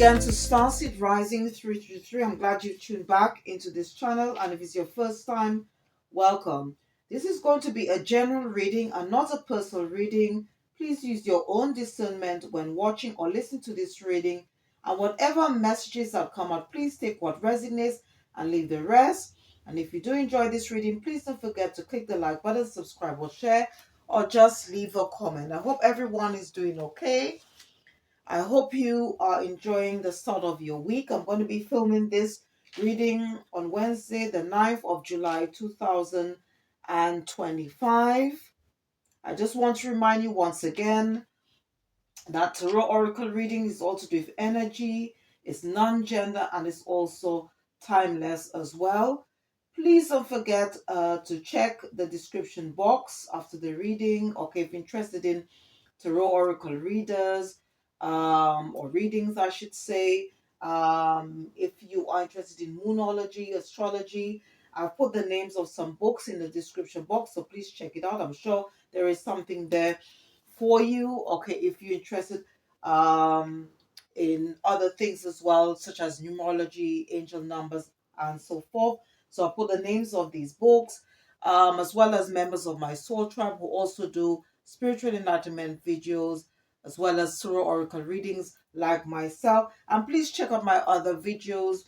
again to Starseed Rising 333. I'm glad you tuned back into this channel, and if it's your first time, welcome. This is going to be a general reading and not a personal reading. Please use your own discernment when watching or listening to this reading, and whatever messages that come out, please take what resonates and leave the rest. And if you do enjoy this reading, please don't forget to click the like button, subscribe or share, or just leave a comment. I hope everyone is doing okay. I hope you are enjoying the start of your week. I'm going to be filming this reading on Wednesday, the 9th of July, 2025. I just want to remind you once again that Tarot Oracle reading is also to do with energy, it's non-gender, and it's also timeless as well. Please don't forget to check the description box after the reading. Okay, if you're interested in Tarot Oracle readers, or readings, I should say. If you are interested in Moonology, Astrology, I've put the names of some books in the description box, so please check it out. I'm sure there is something there for you. Okay, if you're interested in other things as well, such as numerology, angel numbers, and so forth. So I put the names of these books, as well as members of my soul tribe who also do spiritual enlightenment videos, as well as tarot oracle readings like myself. And please check out my other videos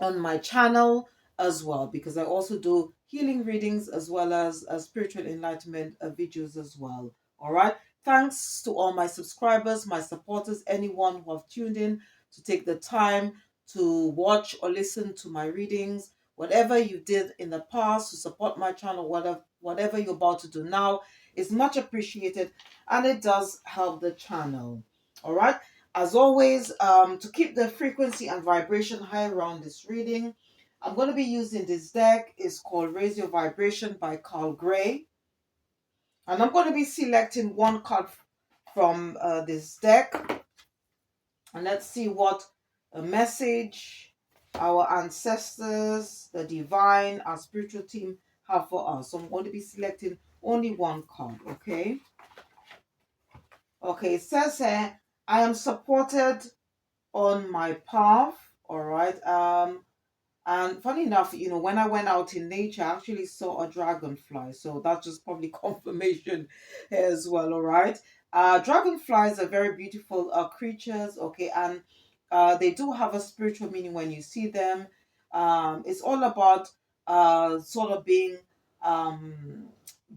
on my channel as well, because I also do healing readings as well as spiritual enlightenment videos as well. All right. Thanks to all my subscribers, my supporters, anyone who have tuned in to take the time to watch or listen to my readings. Whatever you did in the past to support my channel, whatever you're about to do now is much appreciated, and it does help the channel. All right. As always, to keep the frequency and vibration high around this reading, I'm going to be using this deck. It's called Raise Your Vibration by Carl Gray. And I'm going to be selecting one card from this deck. And let's see what a message our ancestors, the divine, our spiritual team have for us. So I'm going to be selecting only one card, okay? Okay, it says here, I am supported on my path. All right. And funny enough, when I went out in nature, I actually saw a dragonfly. So that's just probably confirmation as well. All right. Dragonflies are very beautiful creatures. Okay. And they do have a spiritual meaning when you see them. It's all about sort of um,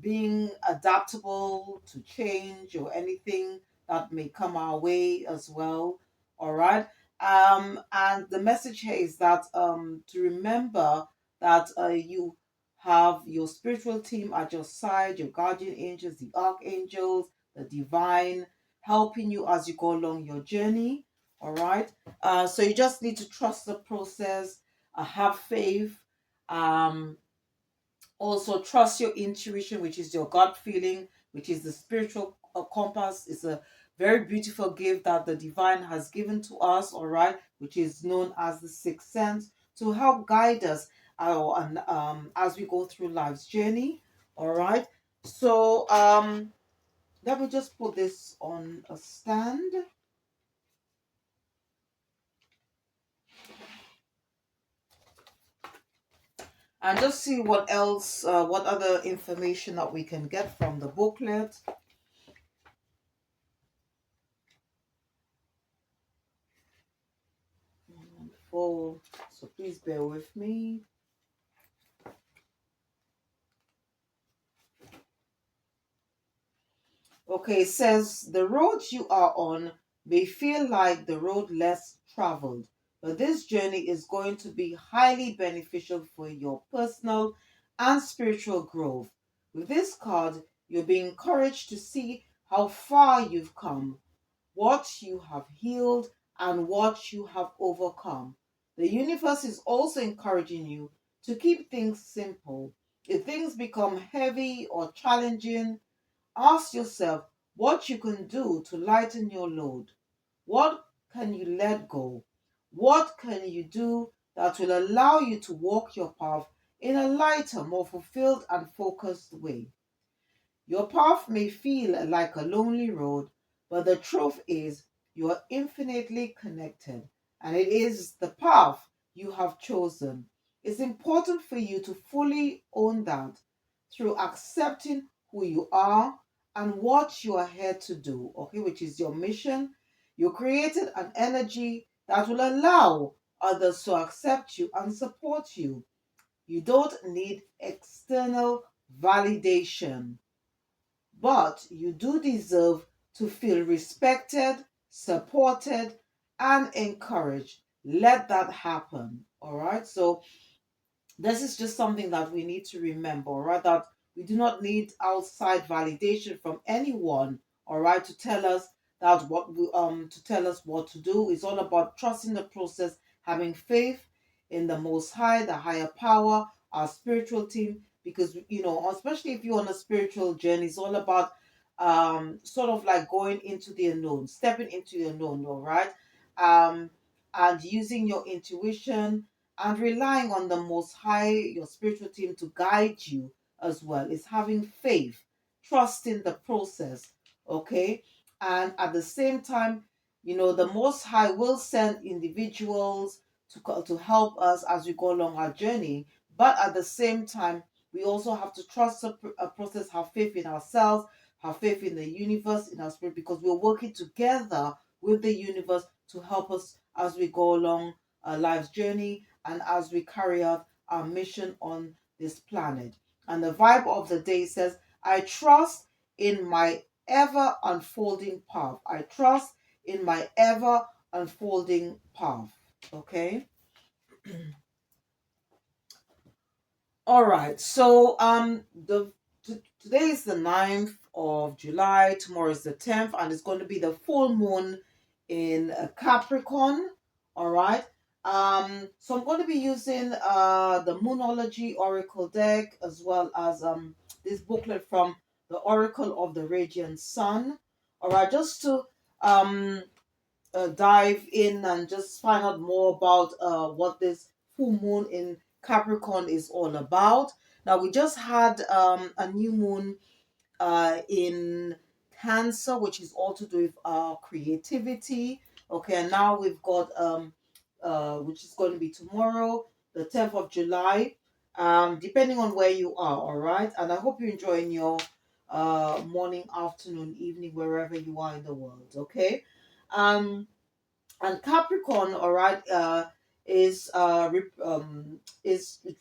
being adaptable to change or anything that may come our way as well. All right. And the message here is that to remember that you have your spiritual team at your side, your guardian angels, the archangels, the divine, helping you as you go along your journey. All right. So you just need to trust the process, have faith, um, also trust your intuition, which is your gut feeling, which is the spiritual compass. It's a very beautiful gift that the divine has given to us, all right, which is known as the sixth sense, to help guide us as we go through life's journey. All right. So let me just put this on a stand. And just see what else, what other information that we can get from the booklet. Wonderful. So please bear with me. Okay, it says the road you are on may feel like the road less traveled, but this journey is going to be highly beneficial for your personal and spiritual growth. With this card, you'll be encouraged to see how far you've come, what you have healed, and what you have overcome. The universe is also encouraging you to keep things simple. If things become heavy or challenging, ask yourself what you can do to lighten your load. What can you let go? What can you do that will allow you to walk your path in a lighter, more fulfilled, and focused way? Your path may feel like a lonely road, but the truth is, You are infinitely connected, and it is the path you have chosen. It's important for you to fully own that through accepting who you are and what you are here to do, okay, which is your mission. You created an energy that will allow others to accept you and support you. You don't need external validation, but you do deserve to feel respected, supported, and encouraged. Let that happen. All right. So, this is just something that we need to remember, all right? That we do not need outside validation from anyone, all right, to tell us that to tell us what to do. It's all about trusting the process, having faith in the Most High, the higher power, our spiritual team, because especially if you're on a spiritual journey, it's all about sort of like going into the unknown, stepping into the unknown, all right, um, and using your intuition and relying on the Most High, your spiritual team, to guide you as well. It's having faith, trusting the process, okay? And at the same time, the Most High will send individuals to help us as we go along our journey. But at the same time, we also have to trust a process, have faith in ourselves, have faith in the universe, in our spirit, because we're working together with the universe to help us as we go along our life's journey and as we carry out our mission on this planet. And the vibe of the day says, I trust in my ever unfolding path. I trust in my ever unfolding path. Okay. All right. So today is the 9th of July. Tomorrow is the 10th, and it's going to be the full moon in Capricorn. All right. So I'm going to be using the Moonology Oracle deck, as well as this booklet from the Oracle of the Radiant Sun. All right, just to um dive in and just find out more about what this full moon in Capricorn is all about. Now, we just had a new moon in Cancer, which is all to do with creativity. Okay, and now we've got which is going to be tomorrow, the 10th of July, depending on where you are. All right, and I hope you're enjoying your morning, afternoon, evening, wherever you are in the world. Okay. Um, and Capricorn, all right, is it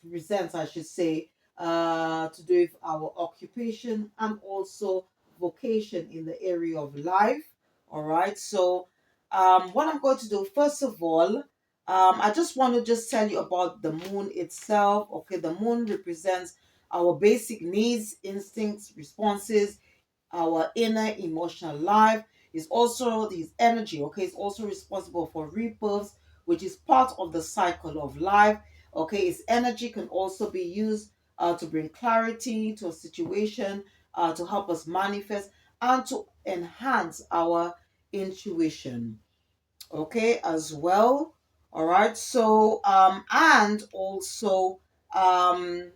represents, I should say, to do with our occupation and also vocation in the area of life. All right. So, what I'm going to do first of all, I just want to just tell you about the moon itself. Okay, the moon represents our basic needs, instincts, responses, our inner emotional life. Is also this energy, okay, it's also responsible for rebirths, which is part of the cycle of life. Okay, its energy can also be used to bring clarity to a situation, to help us manifest and to enhance our intuition, okay, as well. All right, so and also um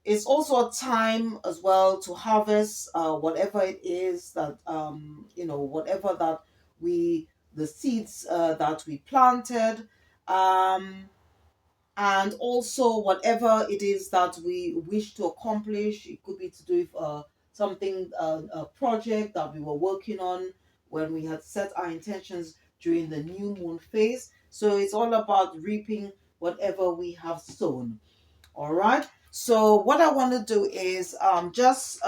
it's also a time as well to harvest whatever it is that whatever that we the seeds that we planted, um and also whatever it is that we wish to accomplish. It could be to do with something, a project that we were working on when we had set our intentions during the new moon phase. So it's all about reaping whatever we have sown. All right. So what I want to do is just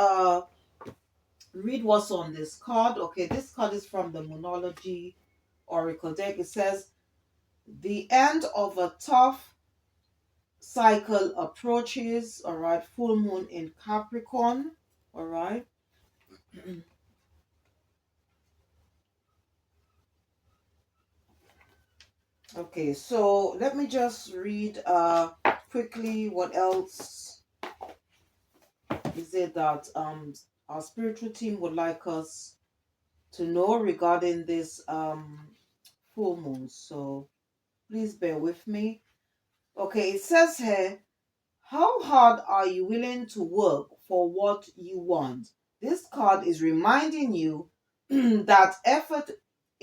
read what's on this card. Okay, this card is from the Moonology Oracle deck. It says the end of a tough cycle approaches. All right, full moon in Capricorn. All right. Okay, so let me just read quickly what else is it that our spiritual team would like us to know regarding this full moon. So please bear with me. Okay, it says here, how hard are you willing to work for what you want? This card is reminding you that effort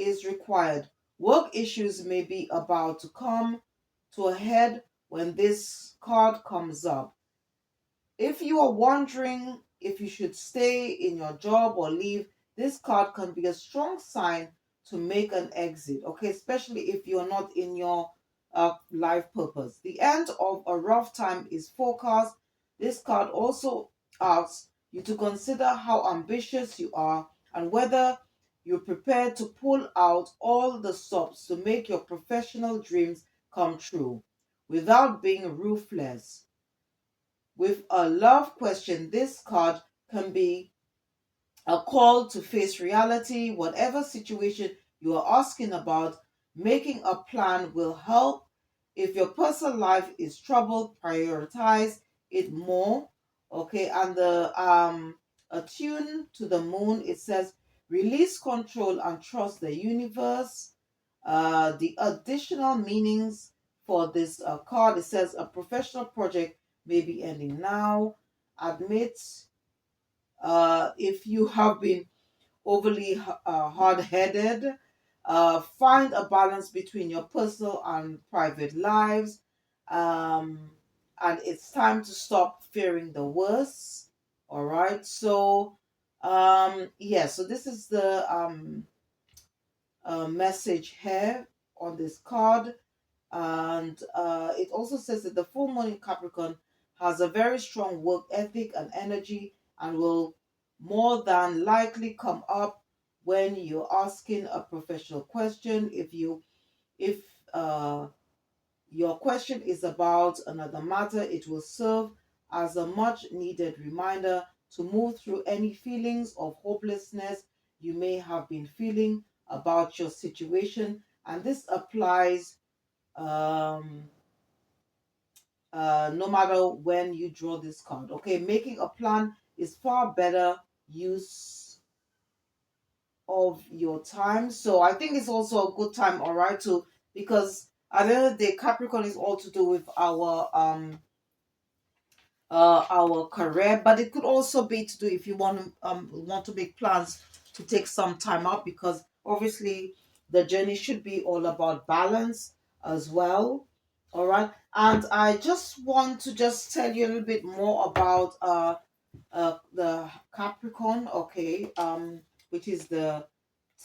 is required. Work issues may be about to come to a head when this card comes up. If you are wondering if you should stay in your job or leave, this card can be a strong sign to make an exit, okay, especially if you're not in your life purpose. The end of a rough time is forecast. This card also asks you to consider how ambitious you are and whether you're prepared to pull out all the stops to make your professional dreams come true without being ruthless. With a love question, this card can be a call to face reality. Whatever situation you are asking about, making a plan will help. If your personal life is troubled, prioritize it more. Okay, and the attune to the moon, it says release control and trust the universe. The additional meanings for this card, it says a professional project may be ending now. Admit if you have been overly hard-headed. Find a balance between your personal and private lives. Um, and it's time to stop fearing the worst. All right. So, yeah. So this is the message here on this card. And it also says that the full moon in Capricorn has a very strong work ethic and energy and will more than likely come up when you're asking a professional question. If uh, your question is about another matter, it will serve as a much needed reminder to move through any feelings of hopelessness you may have been feeling about your situation. And this applies um no matter when you draw this card. Okay, making a plan is far better use of your time. So I think it's also a good time, all right, to because at the end of the day, Capricorn is all to do with our career, but it could also be to do if you want to make plans to take some time out, because obviously the journey should be all about balance as well. All right, and I just want to just tell you a little bit more about the Capricorn, okay, which is the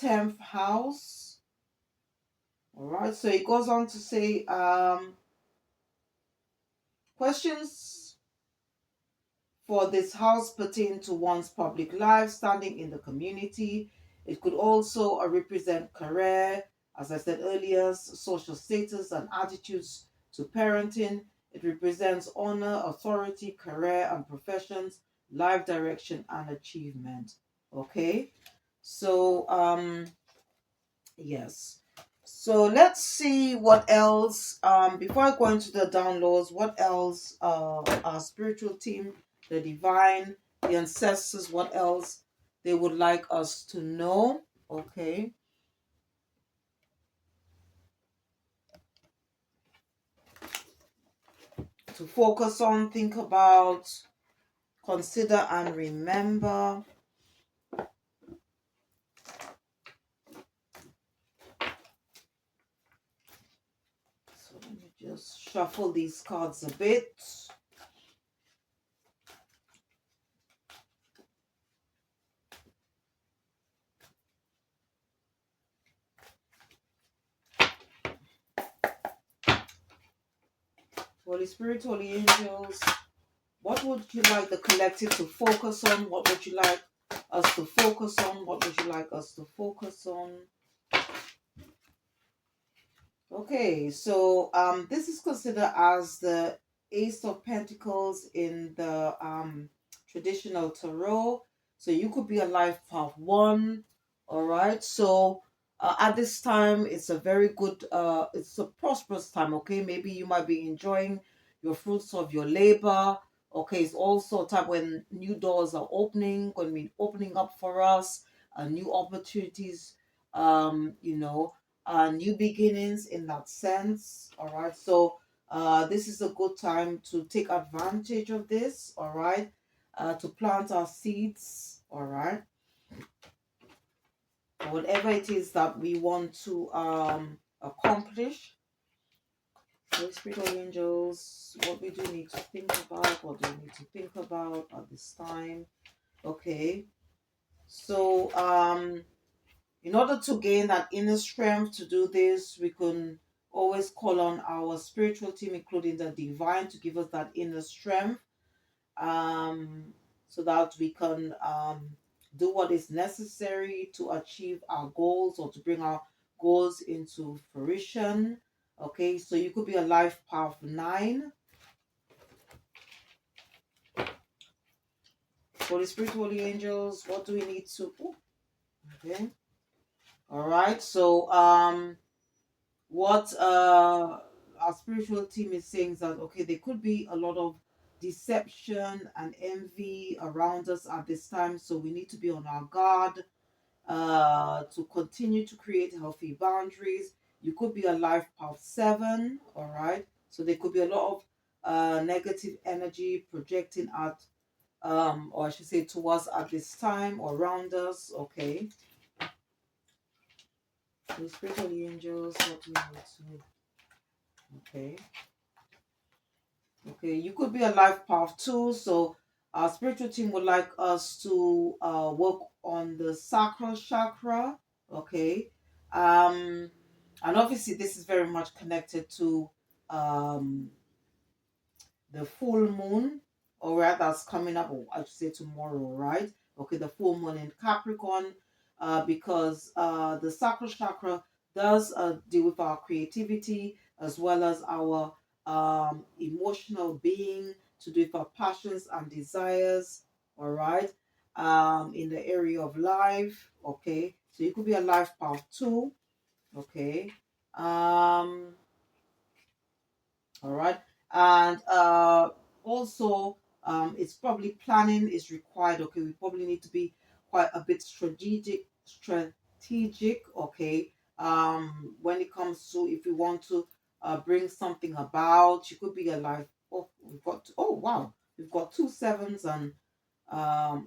10th house. All right, so it goes on to say questions for this house pertain to one's public life, standing in the community. It could also represent career, as I said earlier, social status and attitudes to parenting. It represents honor, authority, career and professions, life direction and achievement. Okay, so yes. So let's see what else. Before I go into the downloads, what else? Our spiritual team, the divine, the ancestors. What else they would like us to know? Okay, to focus on, think about, consider, and remember. So let me just shuffle these cards a bit. Holy Spirit, Holy Angels, what would you like the collective to focus on? What would you like us to focus on? What would you like us to focus on? Okay, so this is considered as the Ace of Pentacles in the traditional tarot. So you could be a life path one. All right. So at this time, it's a very good. It's a prosperous time. Okay, maybe you might be enjoying your fruits of your labor. Okay, it's also a time when new doors are opening, going to be opening up for us, new opportunities. You know, new beginnings in that sense. All right. So this is a good time to take advantage of this. All right. To plant our seeds. All right. whatever it is that we want to accomplish. Holy Spirit or angels, what we do need to think about, what do we need to think about at this time? Okay. So in order to gain that inner strength to do this, we can always call on our spiritual team, including the divine, to give us that inner strength, um, so that we can do what is necessary to achieve our goals or to bring our goals into fruition. Okay, so you could be a life path 9. Holy Spirit, holy angels, what do we need to? Oh, okay, all right. So what our spiritual team is saying is that okay, there could be a lot of deception and envy around us at this time, so we need to be on our guard to continue to create healthy boundaries. You could be a life path 7, all right, so there could be a lot of negative energy projecting at or I should say towards at this time or around us. Okay, the spirit of the angels, what do we need to? Okay. Okay, you could be a life path too. So our spiritual team would like us to work on the sacral chakra. Okay. Um and obviously this is very much connected to um the full moon, all right, that's coming up, or I should say tomorrow, right? Okay, the full moon in Capricorn, because the sacral chakra does deal with our creativity as well as our emotional being, to do with our passions and desires, all right, in the area of life. Okay, so you could be a life path 2. Okay. um all right. And also, it's probably planning is required. Okay, we probably need to be quite a bit strategic. Okay, when it comes to if we want to bring something about, you could be alive. Oh, we've got, oh wow, we've got 2 7s and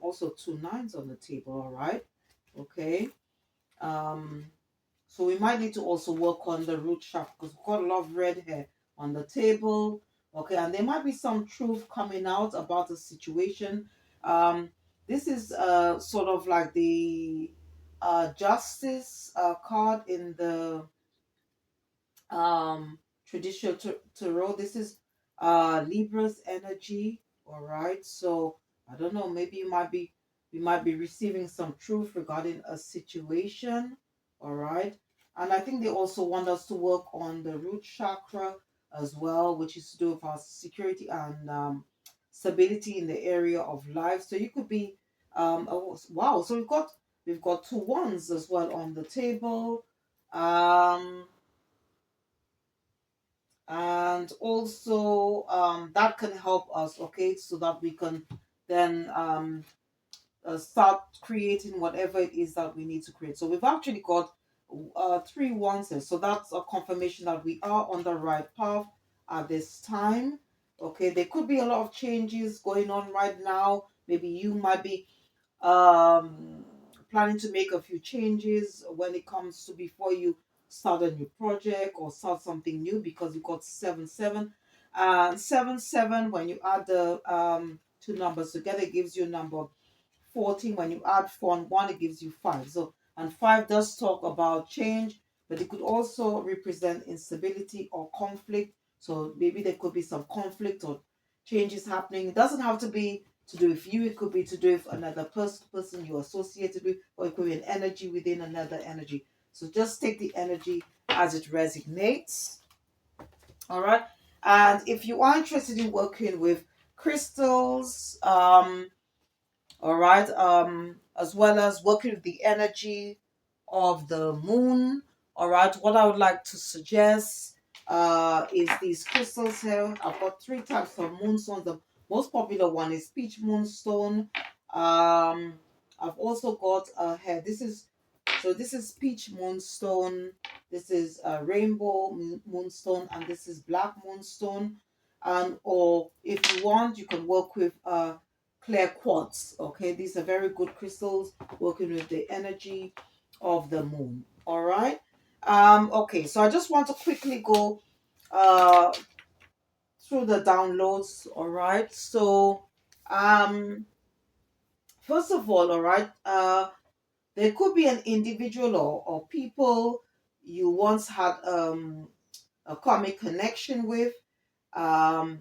also 2 9s on the table. All right. Okay. Um, so we might need to also work on the root chakra because we've got a lot of red hair on the table. Okay, and there might be some truth coming out about the situation. Um, this is sort of like the justice card in the um traditional tarot. This is Libra's energy. All right, so I don't know, maybe you might be receiving some truth regarding a situation. All right, and I think they also want us to work on the root chakra as well, which is to do with our security and stability in the area of life. So you could be oh, wow, so we've got 2 1s as well on the table. um and also that can help us, okay, so that we can then start creating whatever it is that we need to create. So we've actually got 3 1s here, so that's a confirmation that we are on the right path at this time. Okay, there could be a lot of changes going on right now. Maybe you might be um, planning to make a few changes when it comes to before you start a new project or start something new, because you got 7 7 and 7 7. When you add the two numbers together, it gives you a number 14. When you add 4 and 1, it gives you 5. So, and 5 does talk about change, but it could also represent instability or conflict. So maybe there could be some conflict or changes happening. It doesn't have to be to do with you, it could be to do with another person you're associated with, or it could be an energy within another energy. So just take the energy as it resonates. All right. And if you are interested in working with crystals, all right, as well as working with the energy of the moon, all right, what I would like to suggest is these crystals here. I've got 3 types of moonstone. The most popular one is peach moonstone. I've also got here, this is peach moonstone, this is rainbow moonstone, and this is black moonstone. And or if you want, you can work with clear quartz. Okay, these are very good crystals working with the energy of the moon. All right. Okay, so I just want to quickly go uh through the downloads. All right. So um first of all right, there could be an individual or people you once had a karmic connection with. Um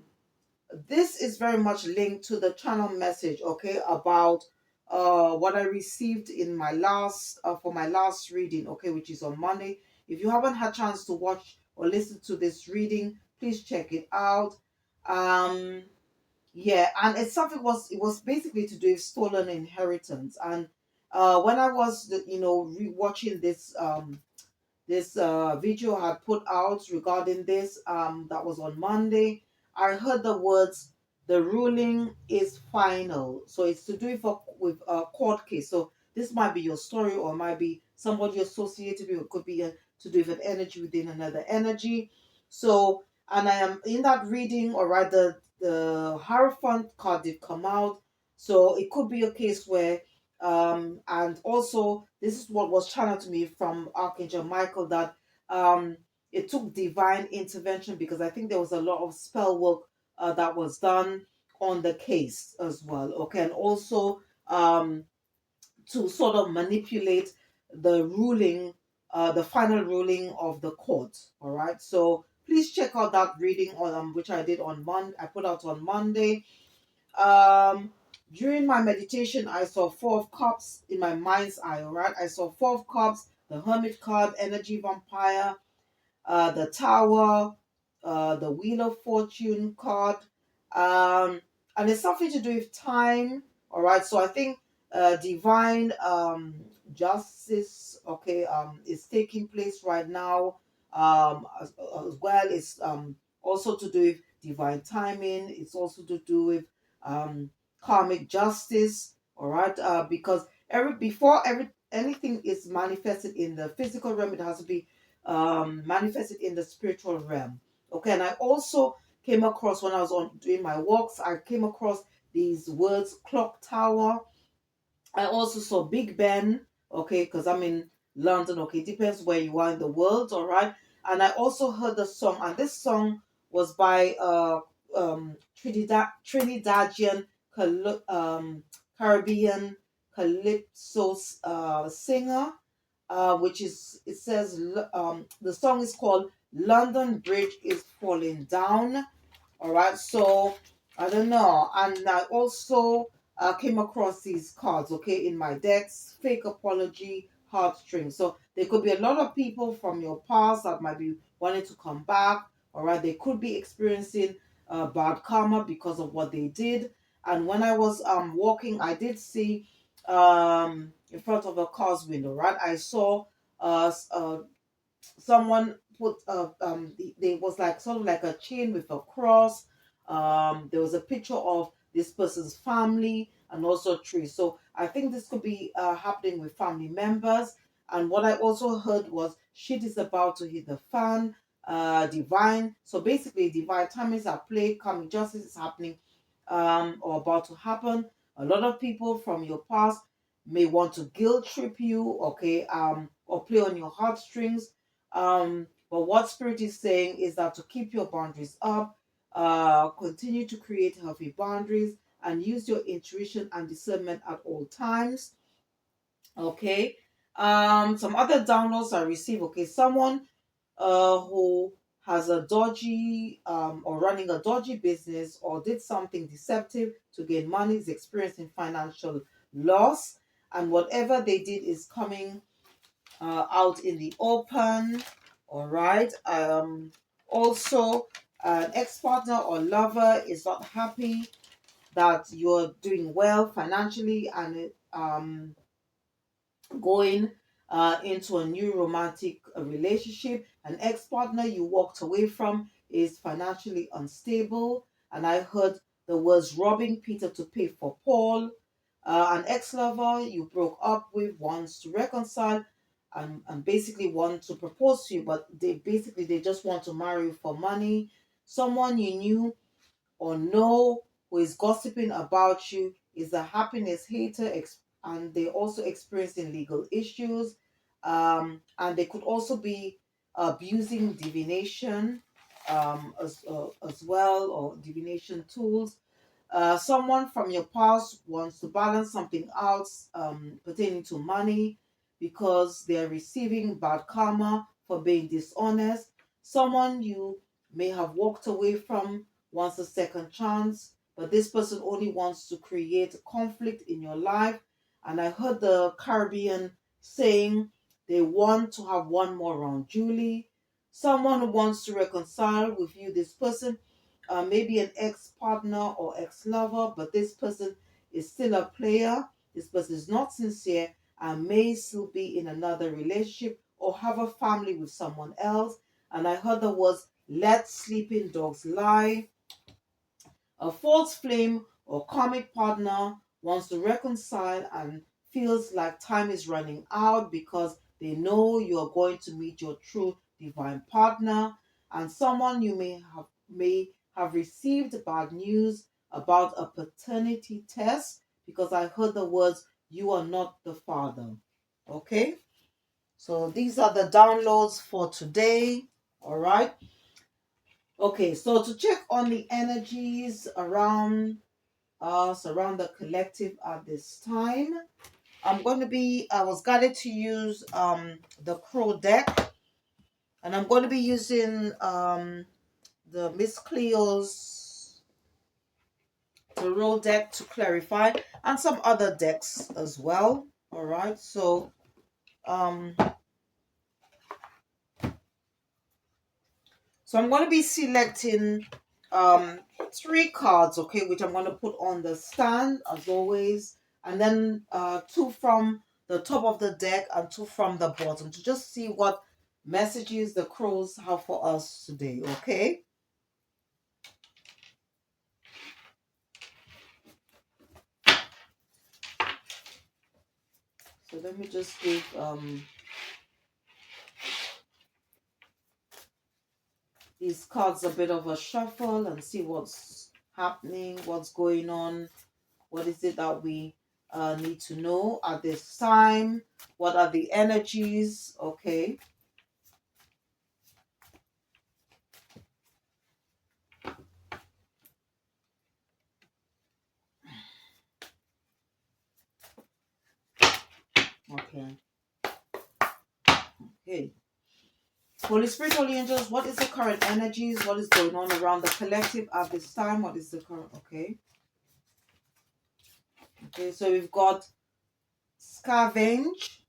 this is very much linked to the channel message, okay, about what I received in my last for my last reading, okay, which is on Monday. If you haven't had chance to watch or listen to this reading, please check it out. um yeah, and it's something, was it was basically to do with stolen inheritance. And when I was rewatching this video I had put out regarding this, that was on Monday, I heard the words, the ruling is final. So it's to do with a court case. So this might be your story, or it might be somebody associated with, it could be to do with an energy within another energy. So, and I am in that reading, all right, the Hierophant card did come out. So it could be a case where and also this is what was channeled to me from Archangel Michael, that um it took divine intervention, because I think there was a lot of spell work that was done on the case as well, okay, and also um to sort of manipulate the ruling, the final ruling of the court. All right, so please check out that reading on which I did on Monday, I put out on Monday. um, During my meditation, I saw Four of Cups in my mind's eye. All right, I saw Four of Cups, the Hermit card, Energy Vampire, the Tower, the Wheel of Fortune card, and it's something to do with time. All right, so I think divine justice, okay, is taking place right now. As well, it's also to do with divine timing. It's also to do with um, karmic justice. All right, because every anything is manifested in the physical realm, it has to be manifested in the spiritual realm. Okay, and I also came across, when I was on doing my walks, I came across these words, clock tower. I also saw Big Ben, okay, because I'm in London, okay, depends where you are in the world, all right. And I also heard the song, and this song was by Trinidadian Caribbean calypso singer, which is, it says, the song is called London Bridge is Falling Down. All right, so I don't know. And I also came across these cards, okay, in my decks, fake apology, heartstrings. So there could be a lot of people from your past that might be wanting to come back. All right, they could be experiencing bad karma because of what they did. And when I was walking, I did see in front of a car's window, right? I saw someone put there was like sort of like a chain with a cross. There was a picture of this person's family and also a tree. So I think this could be happening with family members. And what I also heard was shit is about to hit the fan. Divine, so basically divine timings are play, coming justice is happening, or about to happen. A lot of people from your past may want to guilt trip you, okay, or play on your heartstrings. But what Spirit is saying is that to keep your boundaries up, continue to create healthy boundaries, and use your intuition and discernment at all times. Okay. Some other downloads I received. Okay, someone who has a dodgy or running a dodgy business or did something deceptive to gain money is experiencing financial loss, and whatever they did is coming out in the open. All right. Also, an ex-partner or lover is not happy that you're doing well financially, and going into a new romantic relationship. An ex-partner you walked away from is financially unstable, and I heard the words robbing Peter to pay for Paul. An ex-lover you broke up with wants to reconcile, and basically want to propose to you, but they just want to marry you for money. Someone you knew or know who is gossiping about you is a happiness hater, and they also experiencing legal issues. And they could also be abusing divination as well, or divination tools. Someone from your past wants to balance something out pertaining to money because they're receiving bad karma for being dishonest. Someone you may have walked away from wants a second chance, but this person only wants to create conflict in your life. And I heard the Caribbean saying they want to have one more round. Julie, someone who wants to reconcile with you, this person maybe an ex-partner or ex-lover, but this person is still a player. This person is not sincere and may still be in another relationship or have a family with someone else. And I heard the words, let sleeping dogs lie. A false flame or karmic partner wants to reconcile and feels like time is running out because they know you are going to meet your true divine partner. And someone you may have received bad news about a paternity test because I heard the words, you are not the father. Okay? So these are the downloads for today. All right. Okay, so to check on the energies around us, around the collective at this time, I was guided to use the Crow deck, and I'm going to be using the Miss Cleo's Tarot deck to clarify, and some other decks as well. All right, um so I'm going to be selecting um, three cards, okay, which I'm going to put on the stand as always, and then two from the top of the deck and two from the bottom to just see what messages the crows have for us today, okay? So let me just give these cards a bit of a shuffle and see what's happening, what's going on. What is it that we need to know at this time? What are the energies? Okay. Okay. Okay. Holy Spirit, Holy Angels, what is the current energies? What is going on around the collective at this time? What is the current? Okay. Okay, so we've got scavenge,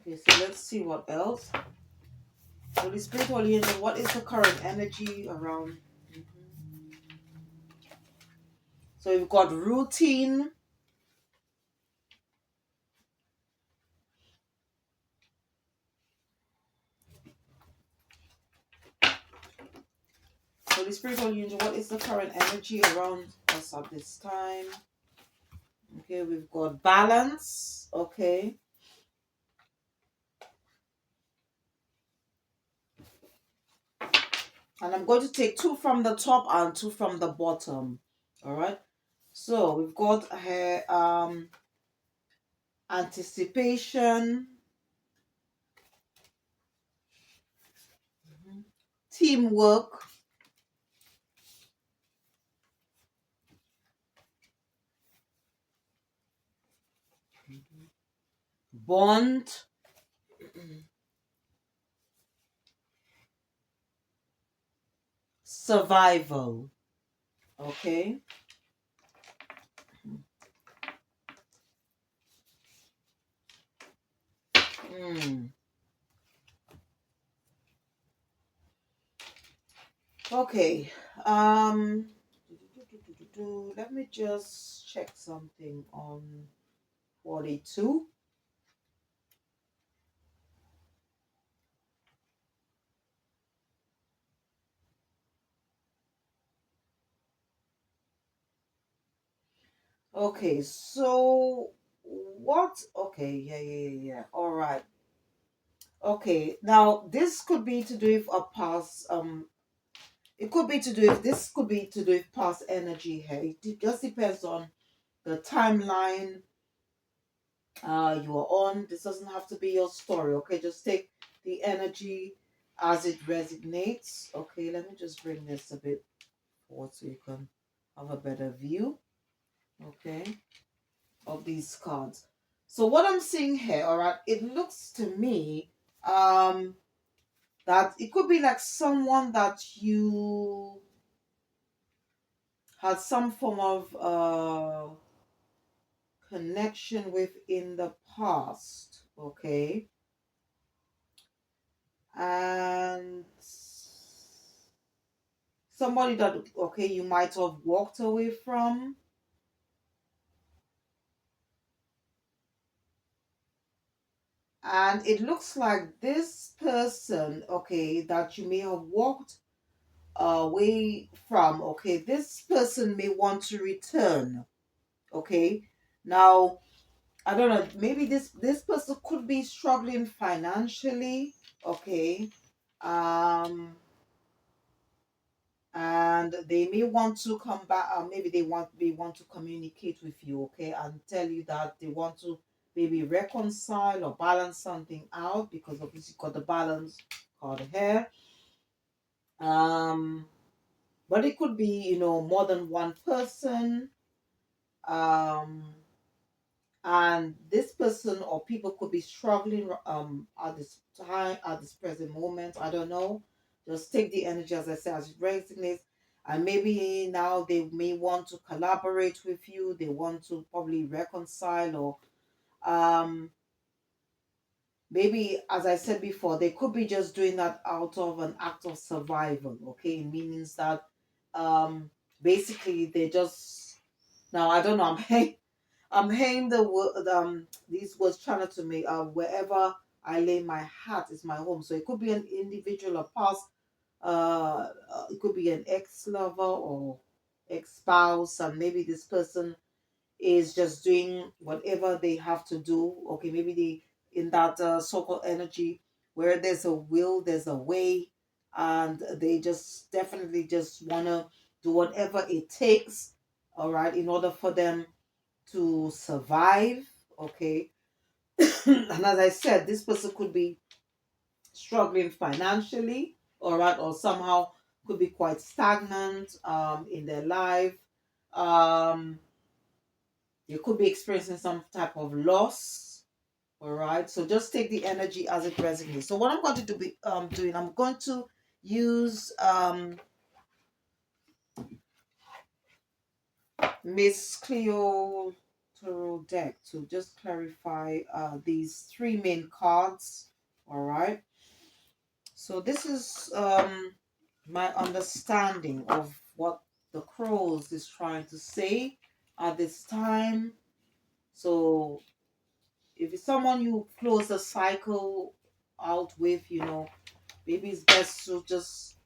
okay, so let's see what else. Holy Spirit, Holy Angel, what is the current energy around? So we've got routine, Holy Spirit, Holy Angel, what is the current energy around us at this time? Okay, we've got balance. Okay. And I'm going to take two from the top and two from the bottom. All right. So we've got here anticipation, teamwork, bond, survival. Okay. Mm. Okay. Let me just check something on 42. Okay, so what? Okay, yeah. All right. Okay, now this could be to do with a past. It could be to do with this. Could be to do with past energy here. It just depends on the timeline you are on. This doesn't have to be your story. Okay, just take the energy as it resonates. Okay, let me just bring this a bit forward so you can have a better view. Okay, of these cards. So what I'm seeing here, all right, it looks to me that it could be like someone that you had some form of connection with in the past, okay? And somebody that, okay, you might have walked away from. And it looks like this person, okay, that you may have walked away from, okay, this person may want to return, okay? Now, I don't know, maybe this person could be struggling financially, okay? Um and they may want to come back, maybe they want to communicate with you, okay, and tell you that they want to maybe reconcile or balance something out, because obviously got the balance card here. um but it could be, more than one person. um and this person or people could be struggling at this time, at this present moment. I don't know, just take the energy as I say, as it resonates. And maybe now they may want to collaborate with you, they want to probably reconcile, or um maybe, as I said before, they could be just doing that out of an act of survival, okay? Means that basically they just, now I don't know, I'm hearing the word, these words channeled to me. Wherever I lay my hat is my home. So it could be an individual, a past. It could be an ex-lover or ex-spouse, and maybe this person is just doing whatever they have to do. Okay, maybe they in that so-called energy where there's a will, there's a way, and they just definitely just wanna do whatever it takes. All right, in order for them to survive, okay? And as I said, this person could be struggling financially, all right, or somehow could be quite stagnant in their life. um they could be experiencing some type of loss, all right? So just take the energy as it resonates. So what I'm going to do be doing, I'm going to use Miss Cleo Tarot deck to just clarify these three main cards. All right. So this is my understanding of what the crows is trying to say at this time. So if it's someone you close the cycle out with, maybe it's best to just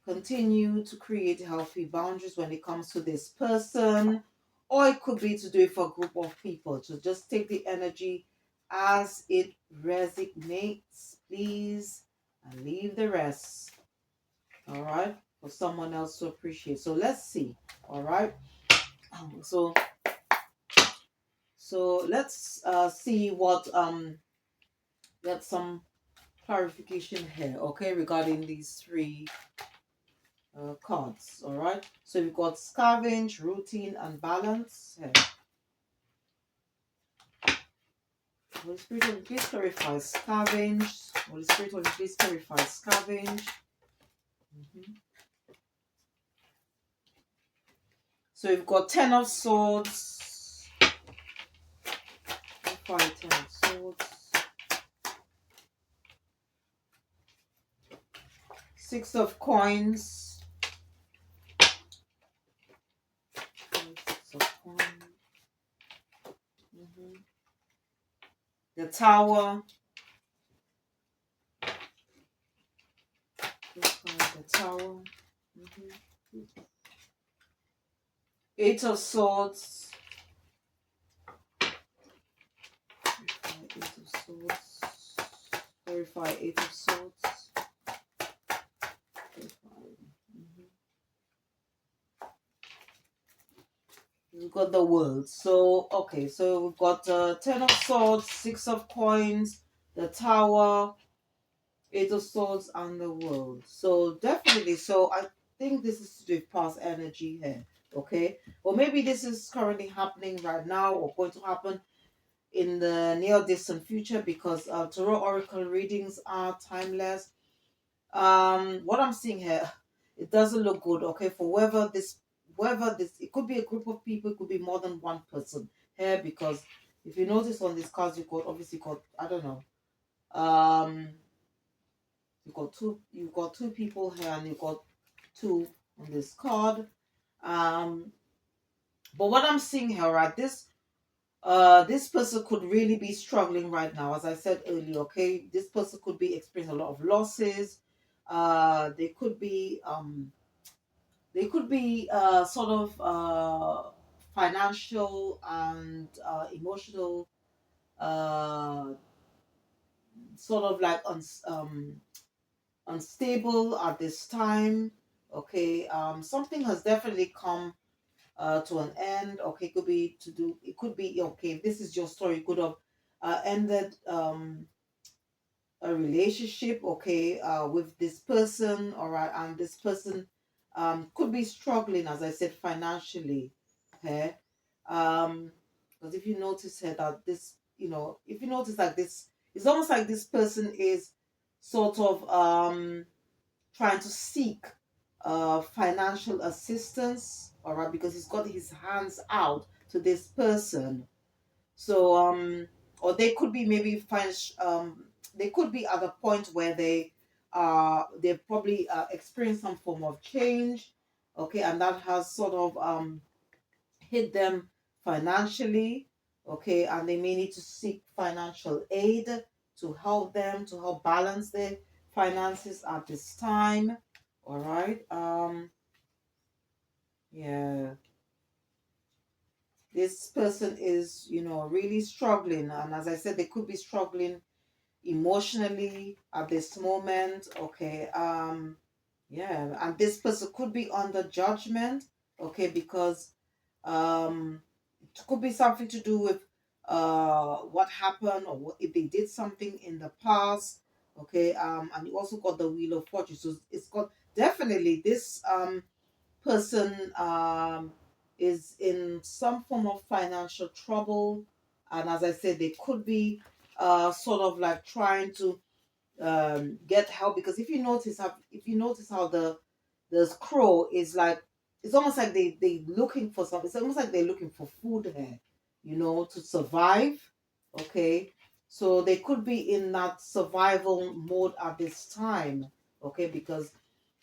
continue to create healthy boundaries when it comes to this person, or it could be to do it for a group of people. So just take the energy as it resonates, please, and leave the rest, all right, for someone else to appreciate. So let's see, all right. So let's see what get some clarification here, okay, regarding these three cards. All right, so we've got scavenge, routine, and balance here. Holy Spirit, will you please clarify scavenge? Holy Spirit, will you please clarify scavenge? So we've got 10 of swords. Clarify 10 of swords. 6 of coins. 6 of coins. The tower. The tower. 8 of swords. 8 of swords. Clarify Eight of Swords. We've got the World. So, okay, so we've got Ten of Swords, Six of Coins, the Tower, Eight of Swords, and the World. So, definitely, so I think this is to do with past energy here, okay? Or maybe this is currently happening right now or going to happen in the near distant future, because tarot oracle readings are timeless. What I'm seeing here, it doesn't look good, okay, for whether this it could be a group of people, it could be more than one person here, because if you notice on this cards, you got I don't know, um you got two people here, and you got two on this card. um but what I'm seeing here, right, this person could really be struggling right now, as I said earlier, okay. This person could be experiencing a lot of losses. They could be sort of financial and emotional, uh, sort of like unstable at this time. Okay, something has definitely come to an end. Okay, it could be okay. If this is your story, it could have ended a relationship, okay, with this person, all right, and this person could be struggling, as I said, financially, okay. Because if you notice here that if you notice like this, it's almost like this person is sort of trying to seek financial assistance, all right, because he's got his hands out to this person. So or they could be maybe they could be at a point where they probably experience some form of change, okay, and that has sort of hit them financially, okay, and they may need to seek financial aid to help them to help balance their finances at this time. All right. Yeah, this person is, really struggling, and as I said, they could be struggling emotionally at this moment, okay. Yeah, and this person could be under judgment, okay, because it could be something to do with what happened, or if they did something in the past, okay. And you also got the Wheel of Fortune, so it's got definitely this person is in some form of financial trouble, and as I said, they could be sort of like trying to get help, because if you notice how the scroll is like, it's almost like they looking for something. It's almost like they're looking for food here, to survive, okay. So they could be in that survival mode at this time, okay, because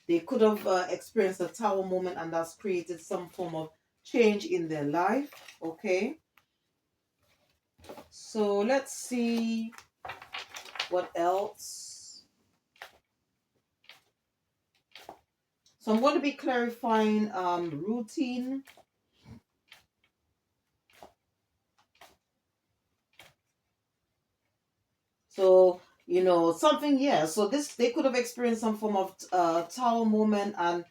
they could have experienced a tower moment, and that's created some form of change in their life, okay. So let's see what else. So I'm going to be clarifying routine. So, something, yeah. So this, they could have experienced some form of tower moment, and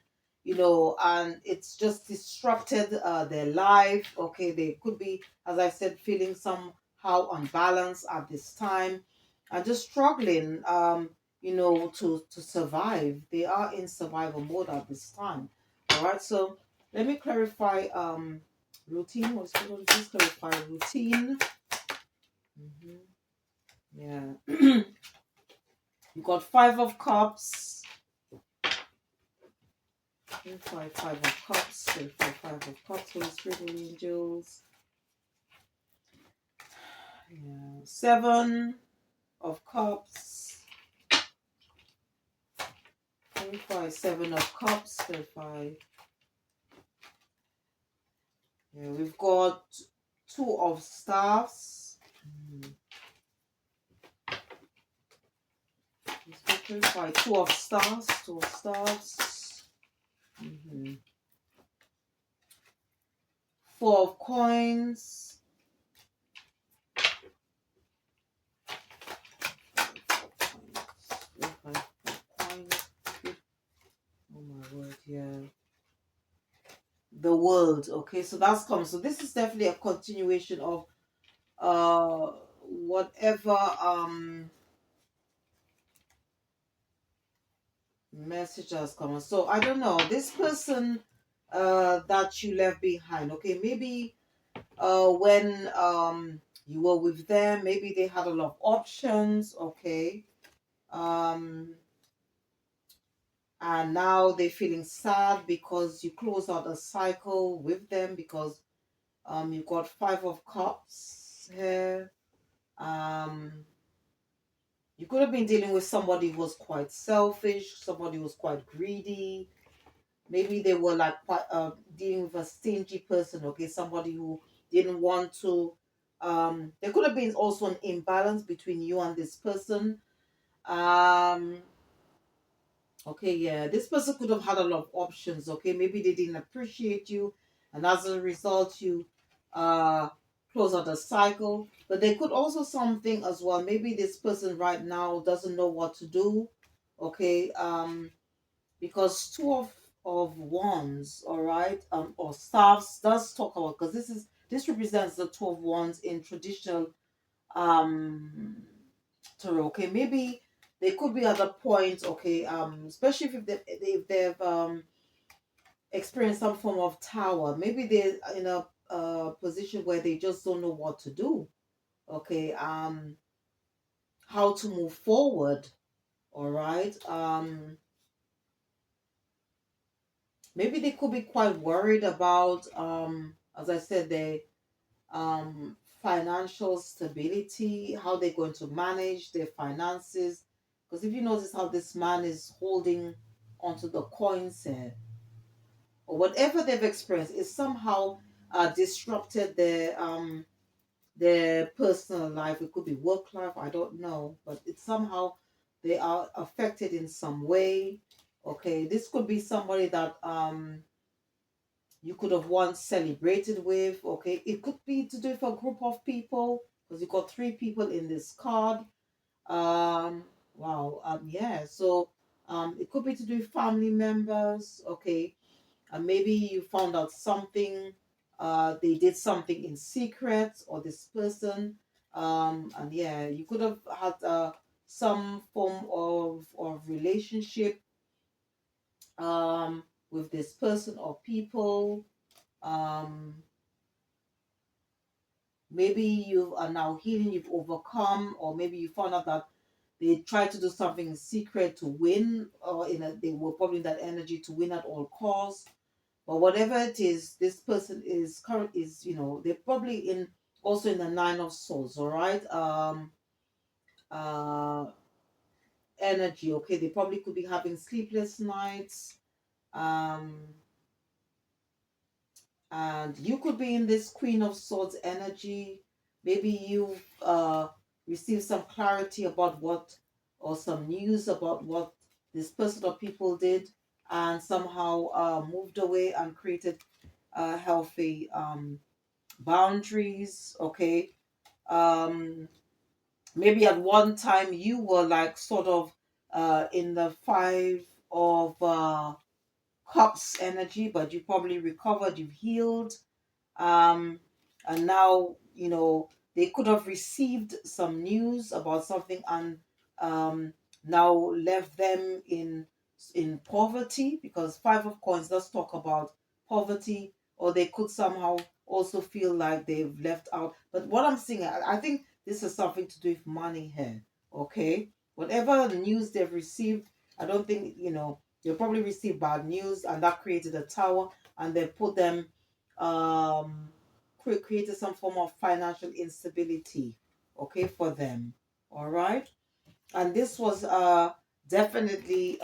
it's just disrupted their life. Okay, they could be, as I said, feeling somehow unbalanced at this time, and just struggling, to survive. They are in survival mode at this time. All right. So let me clarify routine. Let's just clarify routine. Mhm. Yeah. You got Five of Cups. Five of Cups. Five of Cups. Holy Spirit, Holy Angels. Yeah. Seven of Cups. Seven of Cups. Clarify. Yeah, we've got Two of Staffs. Clarify Two of Stars. Two of Stars. Four of Coins. Yeah. The world. Okay, so that's come. So this is definitely a continuation of whatever message has come. So I don't know. This person that you left behind, okay, maybe when you were with them, maybe they had a lot of options, okay. Um and now they're feeling sad because you close out a cycle with them because you've got Five of Cups here. Um, you could have been dealing with somebody who was quite selfish, somebody who was quite greedy. Maybe they were like quite dealing with a stingy person, okay, somebody who didn't want to. There could have been also an imbalance between you and this person. Um, Okay, yeah, this person could have had a lot of options. Okay, maybe they didn't appreciate you, and as a result, you uh close out the cycle. But they could also something as well. Maybe this person right now doesn't know what to do. Okay, because two of wands, all right, or staffs does talk about because this represents the two of wands in traditional um tarot. Okay, maybe they could be at a point, okay, especially if they've experienced some form of tower. Maybe they're in a position where they just don't know what to do. Okay, how to move forward. All right. Maybe they could be quite worried about as I said, they um financial stability, how they're going to manage their finances. Because if you notice how this man is holding onto the coins here, or whatever they've experienced is somehow disrupted their personal life. It could be work life, I don't know, but it's somehow they are affected in some way. Okay, this could be somebody that you could have once celebrated with. Okay, it could be to do with a group of people because you got three people in this card. Wow. Yeah. So it could be to do with family members. Okay, and maybe you found out something. They did something in secret, or this person. And yeah, you could have had some form of relationship with this person or people. Um, Maybe you are now healing, you've overcome, or maybe you found out that they tried to do something in secret to win, or they were probably in that energy to win at all costs. But whatever it is, this person is they're probably in also in the Nine of Swords, all right. Uh Energy, okay. They probably could be having sleepless nights. Um and you could be in this Queen of Swords energy. Maybe you've received some clarity about what, or some news about what this person or people did, and somehow moved away and created healthy boundaries. Okay. um Maybe at one time you were like sort of in the Five of Cups energy, but you probably recovered, you've healed. um and now they could have received some news about something, and um now left them in poverty, because Five of Coins does talk about poverty. Or they could somehow also feel like they've left out. But what I'm seeing, I think this is something to do with money here. Okay, whatever news they've received, I don't think, they probably received bad news, and that created a tower, and they put them um created some form of financial instability, okay, for them. All right. And this was definitely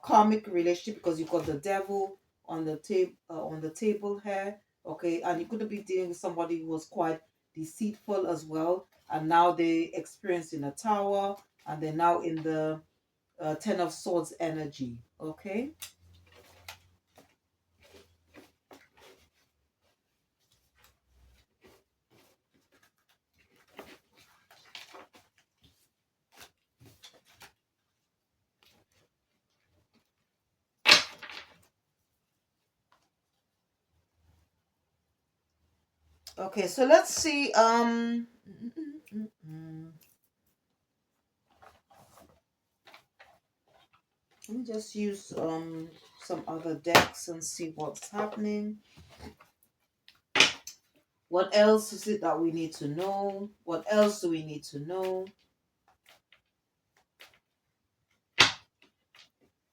karmic relationship, because you got the devil on the table here. Okay, and you could be dealing with somebody who was quite deceitful as well, and now they experiencing a tower, and they're now in the Ten of Swords energy. Okay. Okay, so let's see. Let me just use some other decks and see what's happening. What else is it that we need to know? What else do we need to know?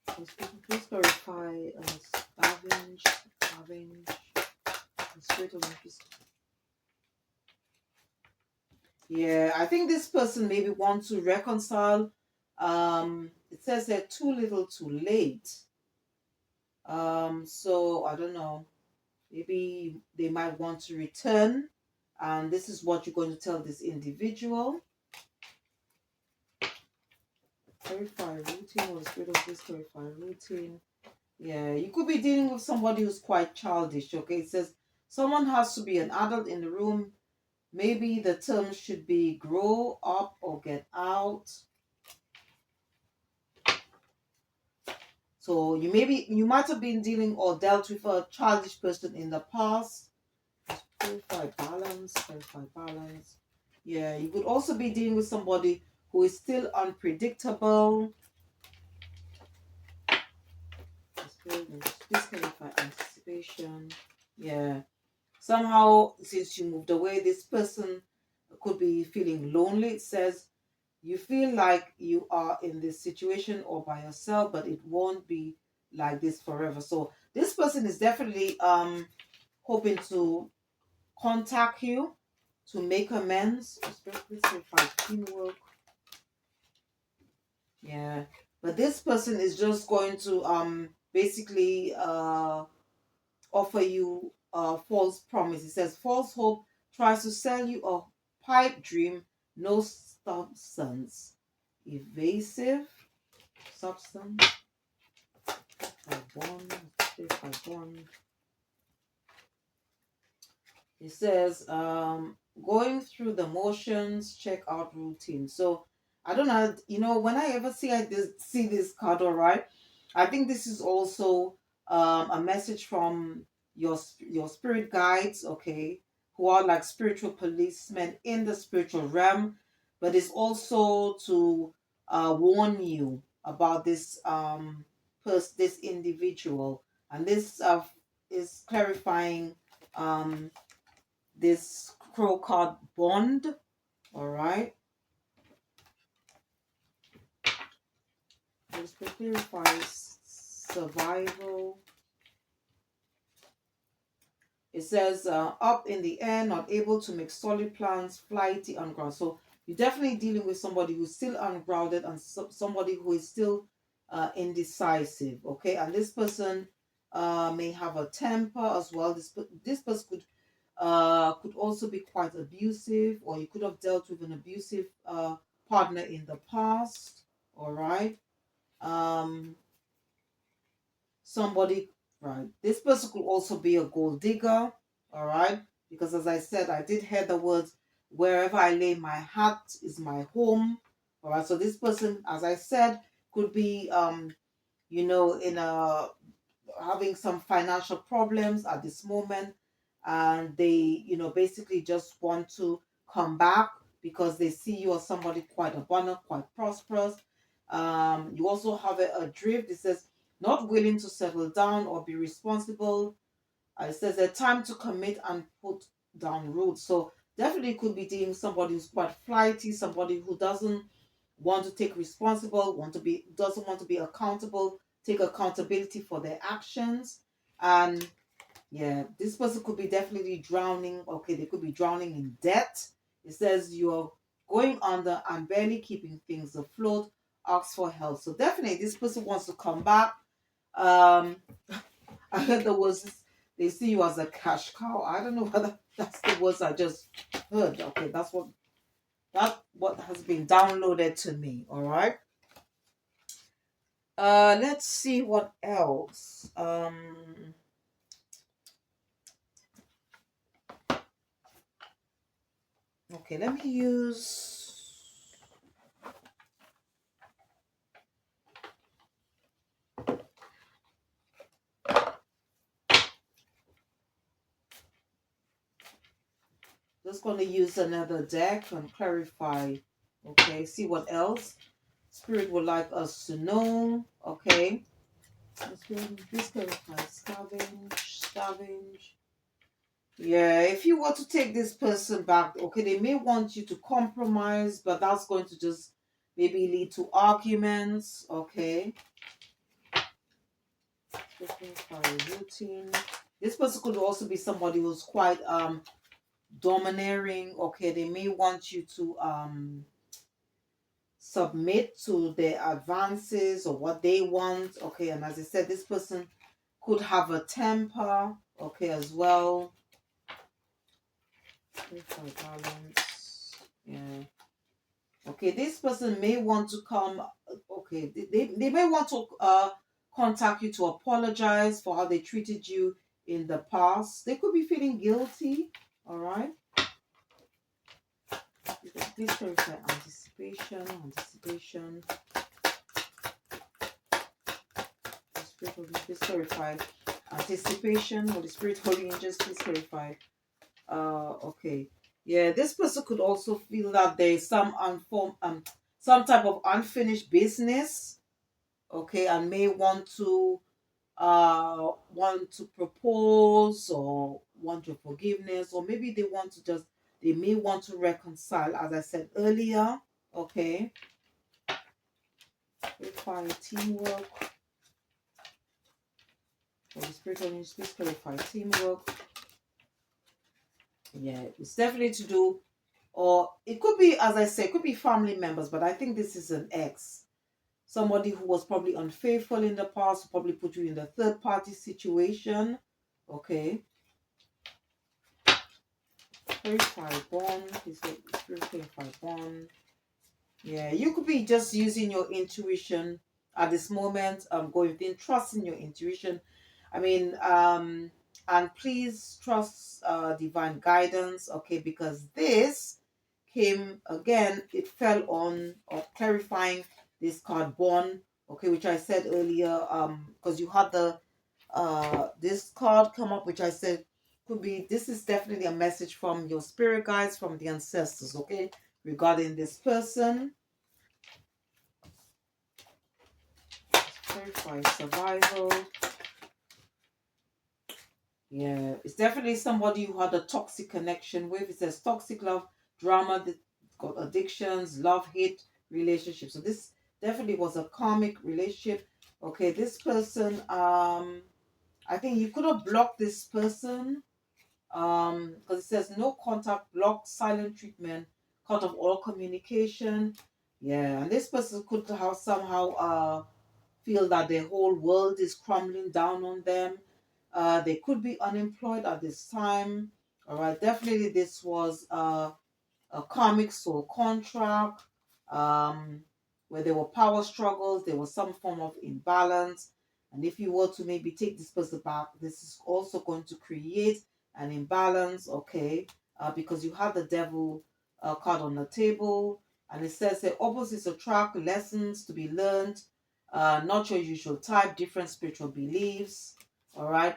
Please clarify scavenge, the spirit of interest. Yeah, I think this person maybe wants to reconcile. It says they're too little too late. So I don't know. Maybe they might want to return. And this is what you're going to tell this individual. Clarify routine or the spirit of this clarify routine. Yeah, you could be dealing with somebody who's quite childish, okay? It says someone has to be an adult in the room. Maybe the term should be grow up or get out. So you might have been dealing or dealt with a childish person in the past. Clarify balance, clarify balance. Yeah, you could also be dealing with somebody who is still unpredictable. Please clarify anticipation. Yeah. Somehow, since you moved away, this person could be feeling lonely. It says you feel like you are in this situation or by yourself, but it won't be like this forever. So this person is definitely hoping to contact you to make amends, especially if I teamwork. Yeah. But this person is just going to basically offer you a false promise. It says false hope tries to sell you a pipe dream, no substance. Evasive substance. By one. It says going through the motions, check out routine. So I don't know, when I ever see this card, all right, I think this is also a message from your spirit guides, okay, who are like spiritual policemen in the spiritual realm, but it's also to warn you about this individual, and this is clarifying this crow card bond. All right. This clarifies survival. It says up in the air, not able to make solid plans, flighty on ground. So you're definitely dealing with somebody who's still ungrounded and somebody who is still indecisive. Okay, and this person may have a temper as well. This person could also be quite abusive, or you could have dealt with an abusive partner in the past. All right. Um, somebody, right? This person could also be a gold digger. All right, because as I said, I did hear the words, "Wherever I lay my hat is my home." All right. So this person, as I said, could be in a having some financial problems at this moment, and they basically just want to come back because they see you as somebody quite abundant, quite prosperous. You also have a drift. It says not willing to settle down or be responsible. It says a time to commit and put down roots. So definitely could be dealing with somebody who's quite flighty, somebody who doesn't want to take responsible, doesn't want to be accountable, take accountability for their actions. And yeah, this person could be definitely drowning. Okay, they could be drowning in debt. It says you're going under and barely keeping things afloat. Ask for help. So definitely this person wants to come back. Um, I heard the words they see you as a cash cow. I don't know whether that's the words I just heard. Okay, that's what has been downloaded to me. All right. Let's see what else. Okay, let me use. Just going to use another deck and clarify. Okay, see what else Spirit would like us to know. Okay. Spirit, please clarify. Scavenge. Yeah, if you were to take this person back, okay, they may want you to compromise, but that's going to just maybe lead to arguments. Okay. Routine. This person could also be somebody who's quite domineering. Okay, they may want you to submit to their advances or what they want. Okay, and as I said, this person could have a temper. Okay, as well. Balance. Yeah. Okay, this person may want to come. Okay, they may want to contact you to apologize for how they treated you in the past. They could be feeling guilty. All right. Please clarify anticipation. Please clarify anticipation. Holy Spirit, Holy Angels, please clarify. Okay. Yeah, this person could also feel that there is some type of unfinished business. Okay, and may want to propose or want your forgiveness, or maybe they may want to reconcile, as I said earlier. Okay. Clarify teamwork. Holy Spirit, please clarify teamwork. Yeah, it's definitely to do, or it could be, as I say, it could be family members, but I think this is an ex. Somebody who was probably unfaithful in the past, probably put you in the third party situation. Okay. Clarify bond. Please clarify bond. Yeah, you could be just using your intuition at this moment. Going within, trusting your intuition. I mean, and please trust divine guidance. Okay, because this came again. It fell on or clarifying this card bond. Okay, which I said earlier. Because you had the this card come up, which I said could be. This is definitely a message from your spirit guides, from the ancestors. Okay, regarding this person. Clarify survival. Yeah, it's definitely somebody who had a toxic connection with. It says toxic love, drama, got addictions, love, hate, relationships. So this definitely was a karmic relationship. Okay, this person, I think you could have blocked this person. Because it says no contact, blocked, silent treatment, cut off all communication. Yeah, and this person could have somehow feel that their whole world is crumbling down on them. They could be unemployed at this time. All right, definitely this was a karmic soul contract, um, where there were power struggles, there was some form of imbalance. And if you were to maybe take this person back, this is also going to create an imbalance, okay? Because you have the devil card on the table, and it says the opposites attract, lessons to be learned, not your usual type, different spiritual beliefs, all right?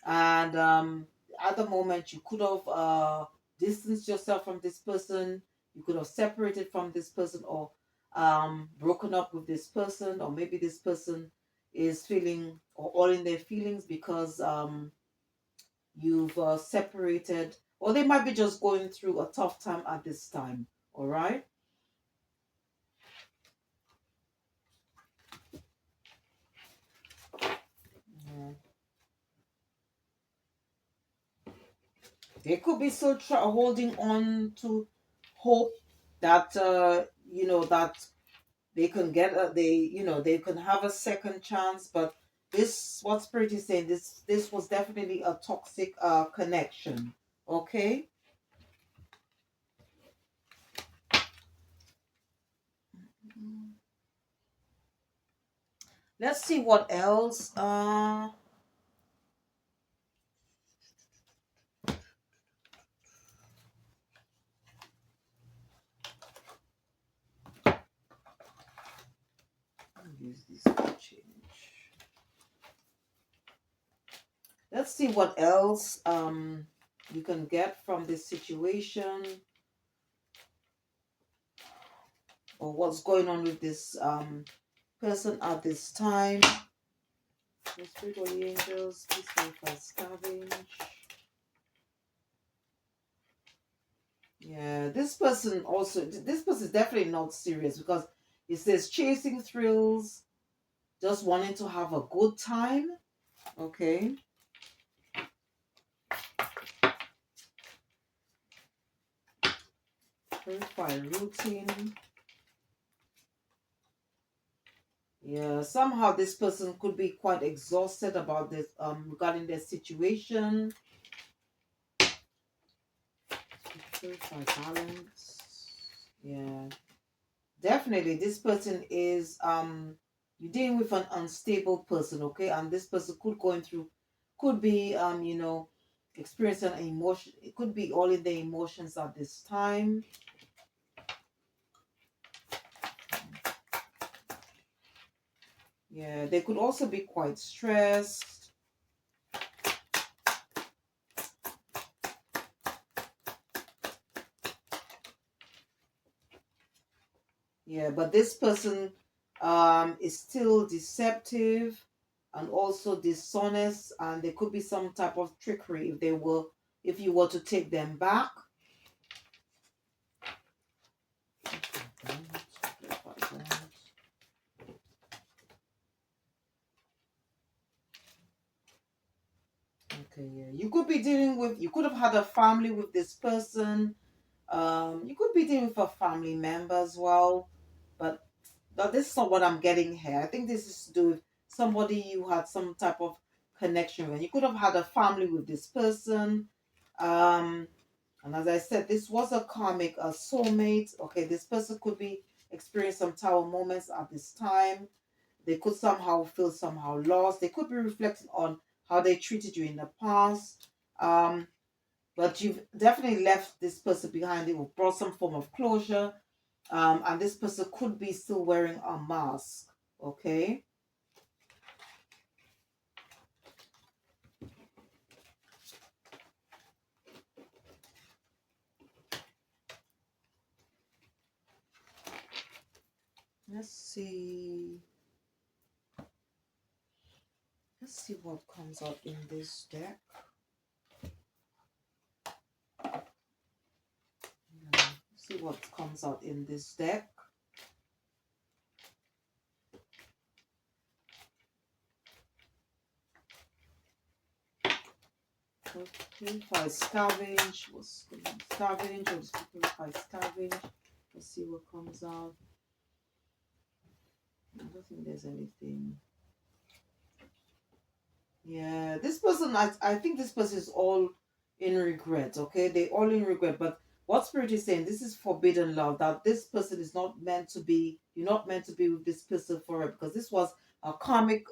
And at the moment, you could have distance yourself from this person. You could have separated from this person, or broken up with this person, or maybe this person is feeling or all in their feelings because you've separated, or they might be just going through a tough time at this time. All right. Yeah. They could be so holding on to hope that that they can get they can have a second chance, but this, what spirit is saying, this was definitely a toxic connection. Okay. Let's see what else. Use this to change. Let's see what else you can get from this situation, or what's going on with this person at this time. The spirit or the angels, please verify scavenge. Yeah, this person is definitely not serious, because it says chasing thrills, just wanting to have a good time. Okay. Verify routine. Yeah, somehow this person could be quite exhausted about this regarding their situation. Verify balance. Yeah. Definitely this person is you're dealing with an unstable person, okay? And this person could be experiencing an emotion. It could be all in the emotions at this time. Yeah, they could also be quite stressed. Yeah, but this person is still deceptive and also dishonest, and there could be some type of trickery if you were to take them back. Okay, yeah. You could have had a family with this person. You could be dealing with a family member as well, but this is not what I'm getting here. I think this is to do with somebody you had some type of connection with. You could have had a family with this person. Um, and as I said, this was a karmic, a soulmate. Okay, this person could be experiencing some tower moments at this time. They could somehow feel somehow lost. They could be reflecting on how they treated you in the past. But you've definitely left this person behind. It will brought some form of closure. And this person could be still wearing a mask. Okay. Let's see. Let's see what comes out in this deck. See what comes out in this deck. Okay, if I scavenge, what's going on? Scavenge, or just if I scavenge, let's see what comes out. I don't think there's anything. Yeah, this person, I think this person is all in regret, okay? They all in regret. But what Spirit is saying, this is forbidden love, that this person is not meant to be, you're not meant to be with this person forever, because this was a karmic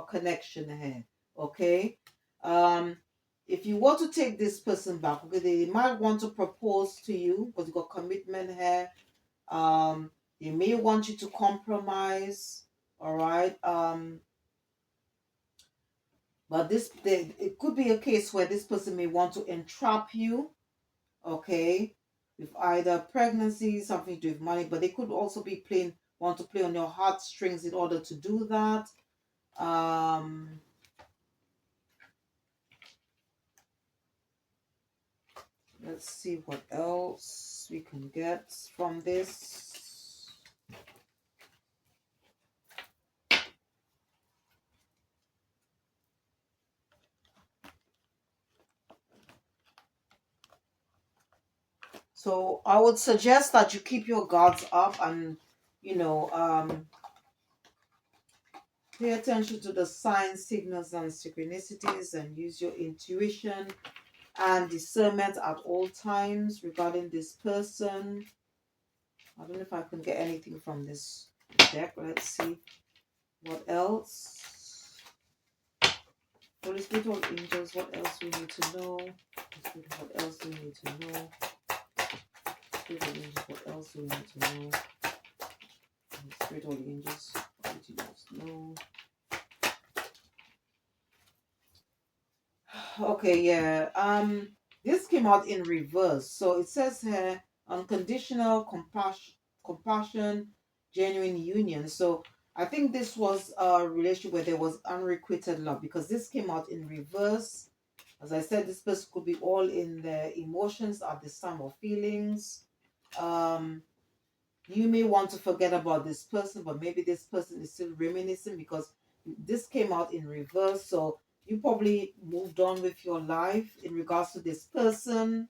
connection here, okay? Um, if you want to take this person back, okay, they might want to propose to you, because you got commitment here. They may want you to compromise, all right? But it could be a case where this person may want to entrap you, okay, with either pregnancy, something to do with money, but they could also be want to play on your heartstrings in order to do that. Let's see what else we can get from this. So I would suggest that you keep your guards up and, pay attention to the signs, signals, and synchronicities, and use your intuition and discernment at all times regarding this person. I don't know if I can get anything from this deck. Let's see what else. Holy Spirit, all angels, what else we need to know? What else we need to know? Spirit, all angels, what else we need to know? Spirit, all angels, what do you know? Okay, yeah. This came out in reverse. So it says here unconditional compassion, genuine union. So I think this was a relationship where there was unrequited love, because this came out in reverse. As I said, this person could be all in their emotions at this time, or feelings. Um, you may want to forget about this person, but maybe this person is still reminiscing, because this came out in reverse. So you probably moved on with your life in regards to this person.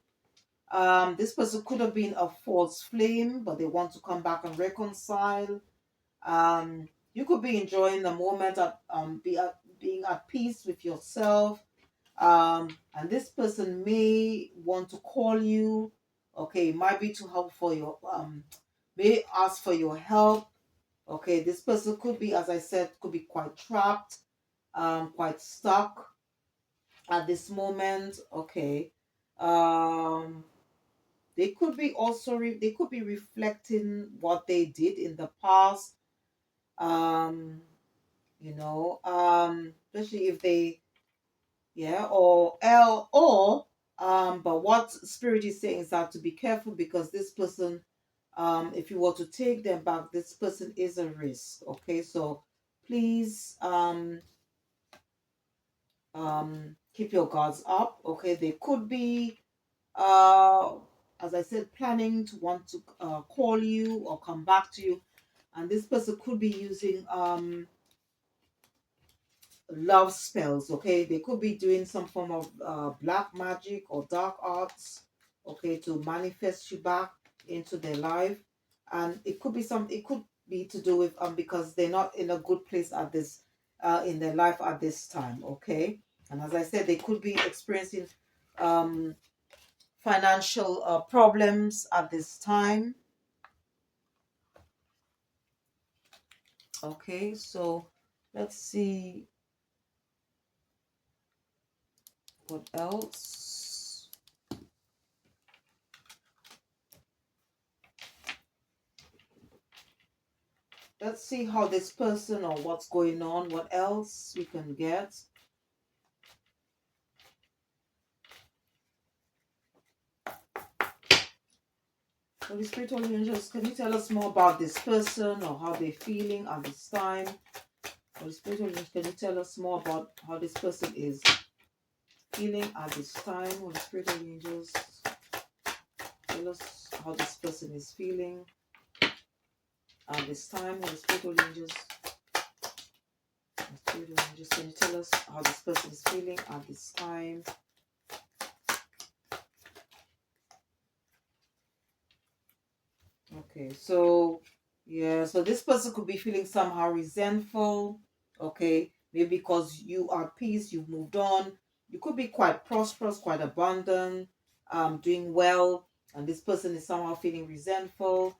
This person could have been a false flame, but they want to come back and reconcile. You could be enjoying the moment of being at peace with yourself. And this person may want to call you. Okay, it might be to help for your may ask for your help. Okay, this person could be, as I said, could be quite trapped, quite stuck at this moment. Okay. Um they could be also they could be reflecting what they did in the past. Um, especially if they, yeah, or L or but what spirit is saying is that to be careful, because this person, if you were to take them back, this person is a risk. Okay, so please keep your guards up. Okay, they could be uh as I said, planning to want to call you or come back to you, and this person could be using love spells. Okay, they could be doing some form of black magic or dark arts, okay, to manifest you back into their life. And it could be to do with because they're not in a good place at this in their life at this time. Okay, and as I said, they could be experiencing um financial problems at this time. Okay, so let's see what else. Let's see how this person or what's going on, what else we can get. Holy Spirit, Holy Angels, can you tell us more about this person or how they're feeling at this time? Holy Spirit, Holy Angels, can you tell us more about how this person is feeling at this time? Holy Spirit, Holy Angels, tell us how this person is feeling at this time. Holy Spirit, Holy Angels, Holy Spirit, Holy Angels, can you tell us how this person is feeling at this time? Okay, so yeah, so this person could be feeling somehow resentful. Okay, maybe because you are at peace, you've moved on. You could be quite prosperous, quite abundant, doing well, and this person is somehow feeling resentful.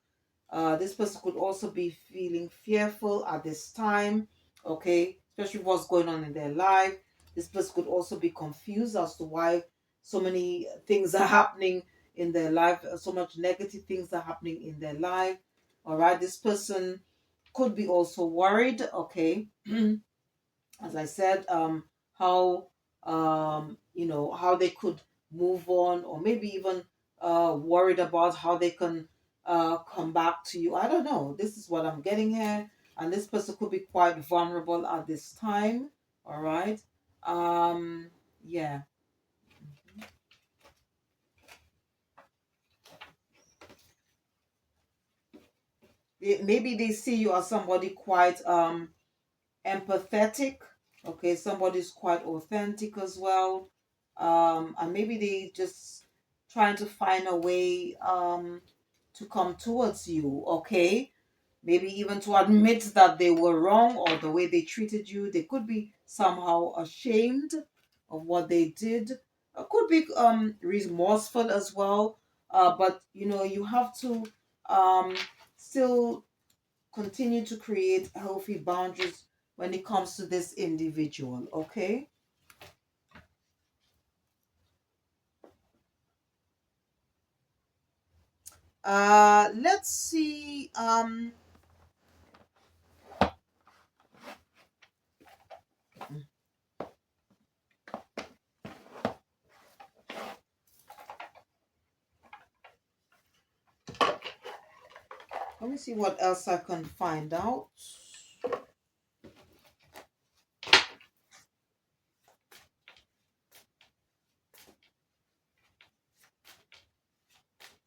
This person could also be feeling fearful at this time, okay, especially what's going on in their life. This person could also be confused as to why so many things are happening in their life, so much negative things are happening in their life. All right, this person could be also worried, okay, as I said, how how they could move on, or maybe even worried about how they can come back to you. I don't know. This is what I'm getting here, and this person could be quite vulnerable at this time. All right. Yeah. Maybe they see you as somebody quite empathetic. Okay, somebody's quite authentic as well. And maybe they just trying to find a way to come towards you. Okay, maybe even to admit that they were wrong or the way they treated you. They could be somehow ashamed of what they did. Could be remorseful as well. But you have to um still continue to create healthy boundaries when it comes to this individual. Okay. Let's see. me see what else I can find out.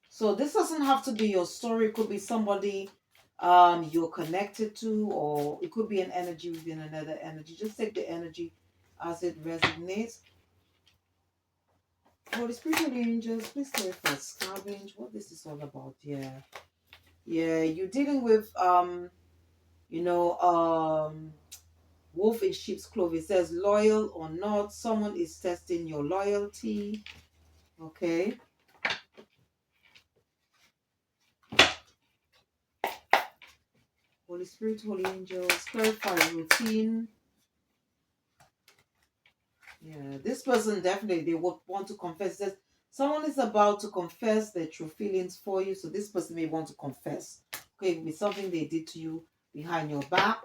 So this doesn't have to be your story. It could be somebody you're connected to, or it could be an energy within another energy. Just take the energy as it resonates. Holy Spirit, Holy Angels, please clarify, scavenge what this is all about. Yeah. Yeah, you're dealing with you know, wolf in sheep's clothing. It says loyal or not. Someone is testing your loyalty. Okay. Holy Spirit, Holy Angels, clarify routine. Yeah, this person definitely, they would want to confess that someone is about to confess their true feelings for you. So this person may want to confess, okay, with something they did to you behind your back.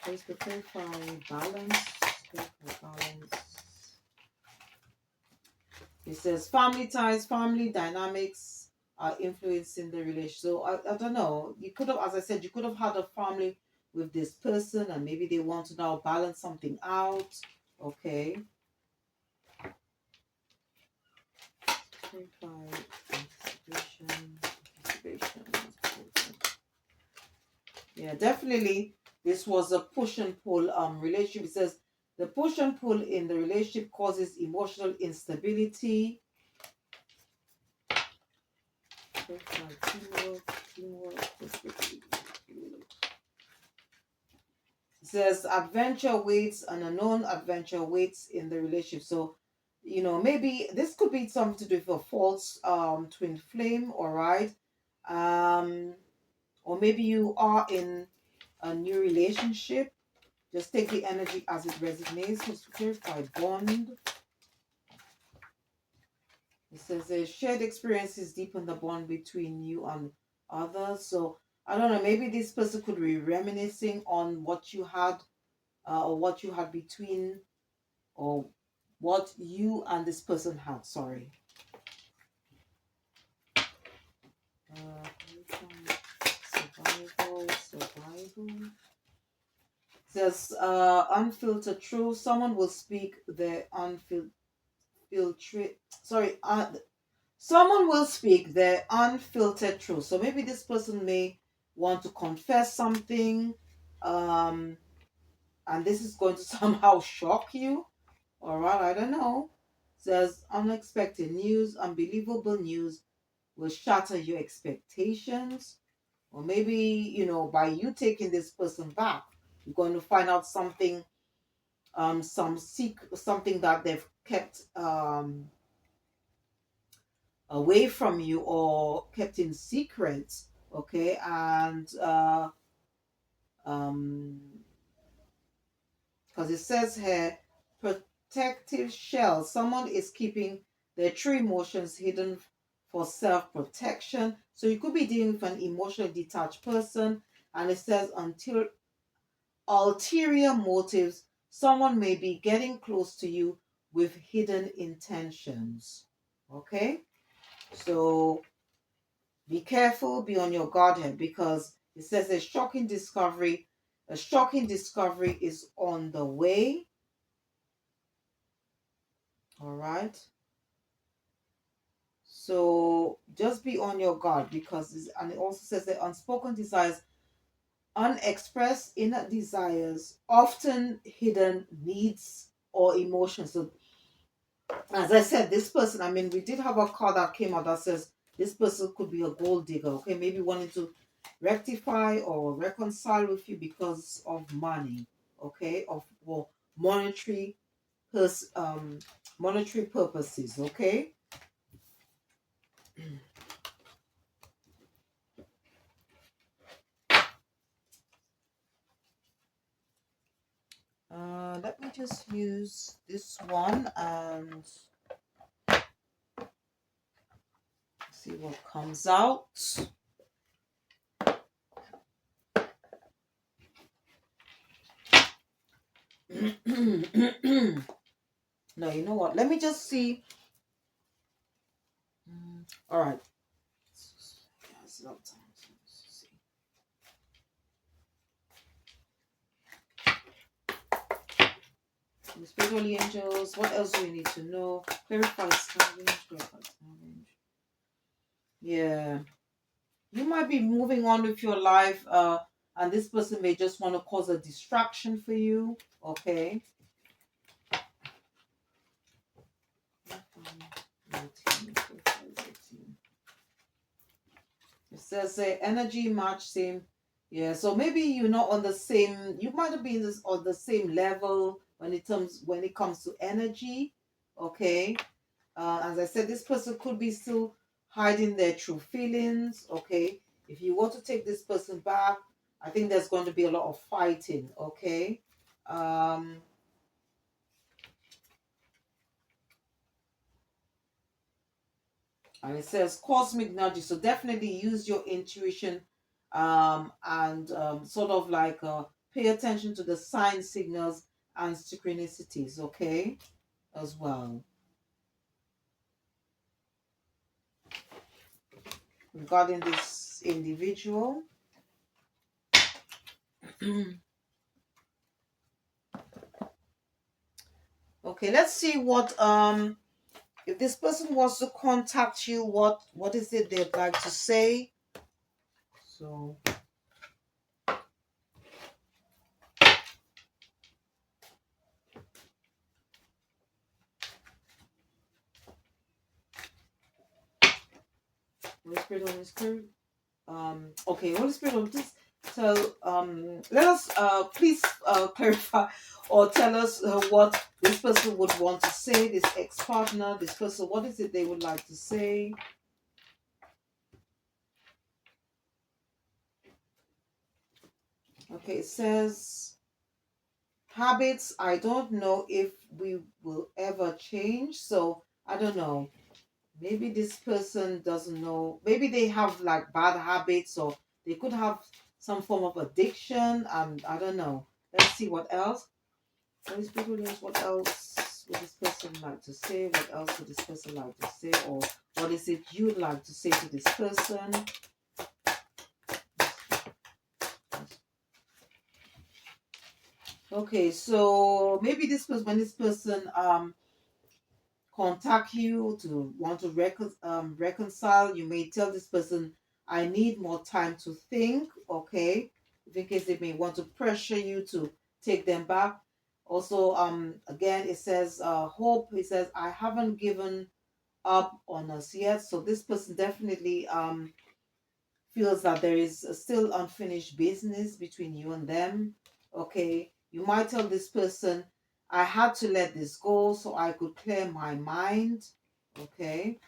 Please clarify balance. Clarify balance. It says family ties, family dynamics are influencing the relationship. So I don't know. You could have, as I said, you could have had a family with this person, and maybe they want to now balance something out. Okay. Anticipation. Yeah, definitely. This was a push and pull relationship. It says the push and pull in the relationship causes emotional instability. Teamwork. It says adventure waits, an unknown adventure waits in the relationship. So, you know, maybe this could be something to do with a false twin flame, all right? Or maybe you are in a new relationship. Just take the energy as it resonates. Let's clarify bond. It says a shared experiences deepen the bond between you and others. So I don't know, maybe this person could be reminiscing on what you had or what you had between, or what you and this person had. Sorry. Survival. It says unfiltered truth. Someone will speak their sorry, someone will speak their unfiltered truth. So maybe this person may want to confess something, um, and this is going to somehow shock you. All right, I don't know. Says unexpected news, unbelievable news will shatter your expectations. Or maybe, you know, by you taking this person back, you're going to find out something, something that they've kept away from you or kept in secret. Okay, and um because it says here protective shell. Someone is keeping their true emotions hidden for self-protection. So you could be dealing with an emotionally detached person, and it says until ulterior motives, someone may be getting close to you with hidden intentions. Okay, so be careful, be on your guard here, because it says a shocking discovery is on the way. All right. So just be on your guard, because and it also says that unspoken desires, unexpressed inner desires, often hidden needs or emotions. So as I said, this person, I mean, we did have a card that came out that says this person could be a gold digger, okay? Maybe wanting to rectify or reconcile with you because of money, okay? Of well, monetary pers monetary purposes, okay? Let me just use this one and see what comes out. No, you know what? Let me just see. All right. The spiritual angels, what else do we need to know? Clarify scavenge, clarify scavenge. Yeah. You might be moving on with your life, and this person may just want to cause a distraction for you. Okay. It says energy match same. Yeah, so maybe you're not on the same. You might have been this on the same level when it comes to energy. Okay. As I said, this person could be still hiding their true feelings. Okay. If you want to take this person back, I think there's going to be a lot of fighting. Okay. Um, and it says cosmic nudges. So definitely use your intuition, and sort of like pay attention to the sign signals and synchronicities. Okay. As well. Regarding this individual. Okay, let's see what if this person wants to contact you, what is it they'd like to say? So Holy Spirit, Holy Spirit. Okay, Holy Spirit, please tell let us please clarify or tell us what this person would want to say, this ex-partner, this person, what is it they would like to say? Okay, it says habits. I don't know if we will ever change, so I don't know. Maybe this person doesn't know. Maybe they have like bad habits, or they could have some form of addiction. I don't know. Let's see what else. Holy Spirit knows what else would this person like to say? What else would this person like to say? Or what is it you'd like to say to this person? Okay, so maybe this person, when this person contact you to want to reconcile, you may tell this person, I need more time to think. Okay, if in case they may want to pressure you to take them back. Also, again, it says hope. It says, I haven't given up on us yet. So this person definitely feels that there is still unfinished business between you and them. Okay, you might tell this person, I had to let this go so I could clear my mind. Okay.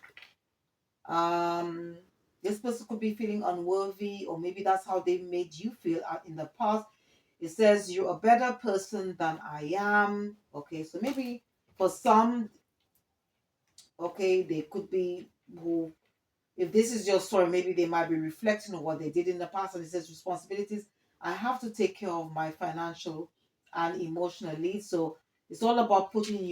Um, this person could be feeling unworthy, or maybe that's how they made you feel in the past. It says you're a better person than I am. Okay, so maybe for some, okay, they could be who, if this is your story, maybe they might be reflecting on what they did in the past. And it says responsibilities. I have to take care of my financial and emotional needs. So it's all about putting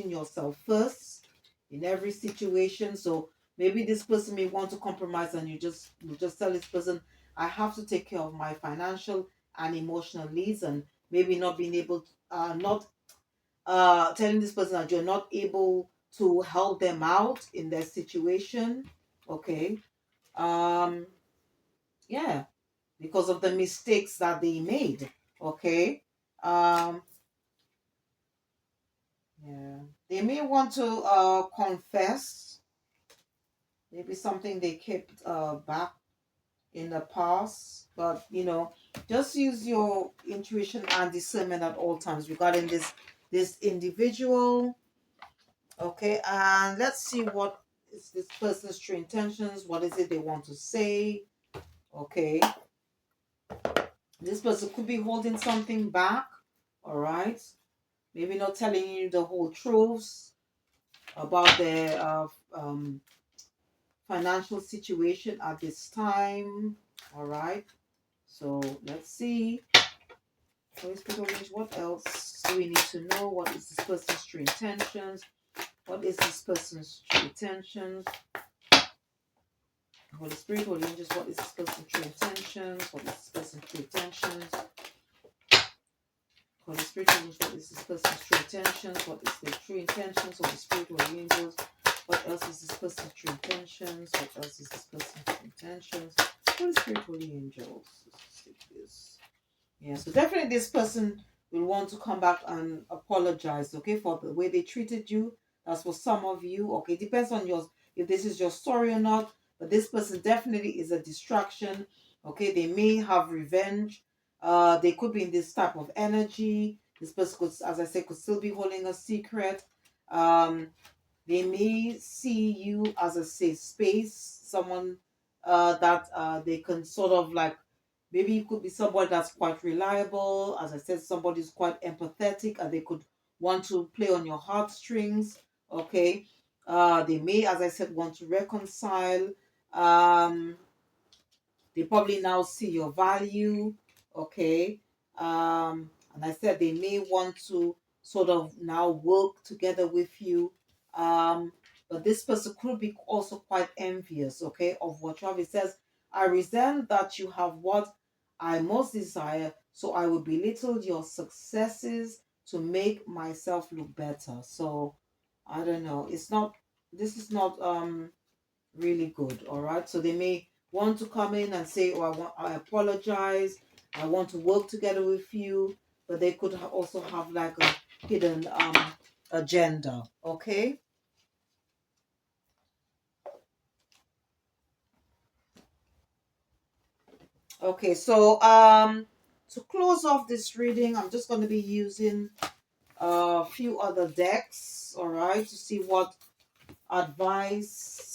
yourself first in every situation. So maybe this person may want to compromise, and you just tell this person, I have to take care of my financial and emotional needs, and maybe not being able to, not telling this person that you're not able to help them out in their situation. Okay. um yeah, because of the mistakes that they made. Okay. um yeah, they may want to confess maybe something they kept back in the past, but just use your intuition and discernment at all times regarding this individual. Okay, and let's see what is this person's true intentions. What is it they want to say? Okay, this person could be holding something back. All right, maybe not telling you the whole truths about their financial situation at this time. All right, so let's see. Holy Spirit, what else do we need to know? What is this person's true intentions? What is this person's true intentions? Holy Spirit, Holy Angels, what is this person's true intentions? What is this person's true intentions? Holy Spirit, what is this person's true intentions? What is the true intentions of the Spirit or the angels? What else is this person's true intentions? What else is this person's true intentions? Holy Spirit, Holy Angels. Let's take this. Yeah, so definitely this person will want to come back and apologize, okay, for the way they treated you. That's for some of you. Okay, depends on your if this is your story or not. But this person definitely is a distraction. Okay, they may have revenge. They could be in this type of energy. This person could, as I said, could still be holding a secret. Um, they may see you as a safe space, someone that they can sort of like, maybe you could be somebody that's quite reliable. As I said, somebody who's quite empathetic and they could want to play on your heartstrings. Okay. They may, as I said, want to reconcile. Um, they probably now see your value. Okay. And I said they may want to sort of now work together with you. um but this person could be also quite envious, okay, of what you have. It says, I resent that you have what I most desire, so I will belittle your successes to make myself look better. So I don't know, it's not, this is not really good. All right, so they may want to come in and say, oh, I apologize, I want to work together with you, but they could also have like a hidden agenda. Okay. Okay, so to close off this reading, I'm just going to be using a few other decks, all right, to see what advice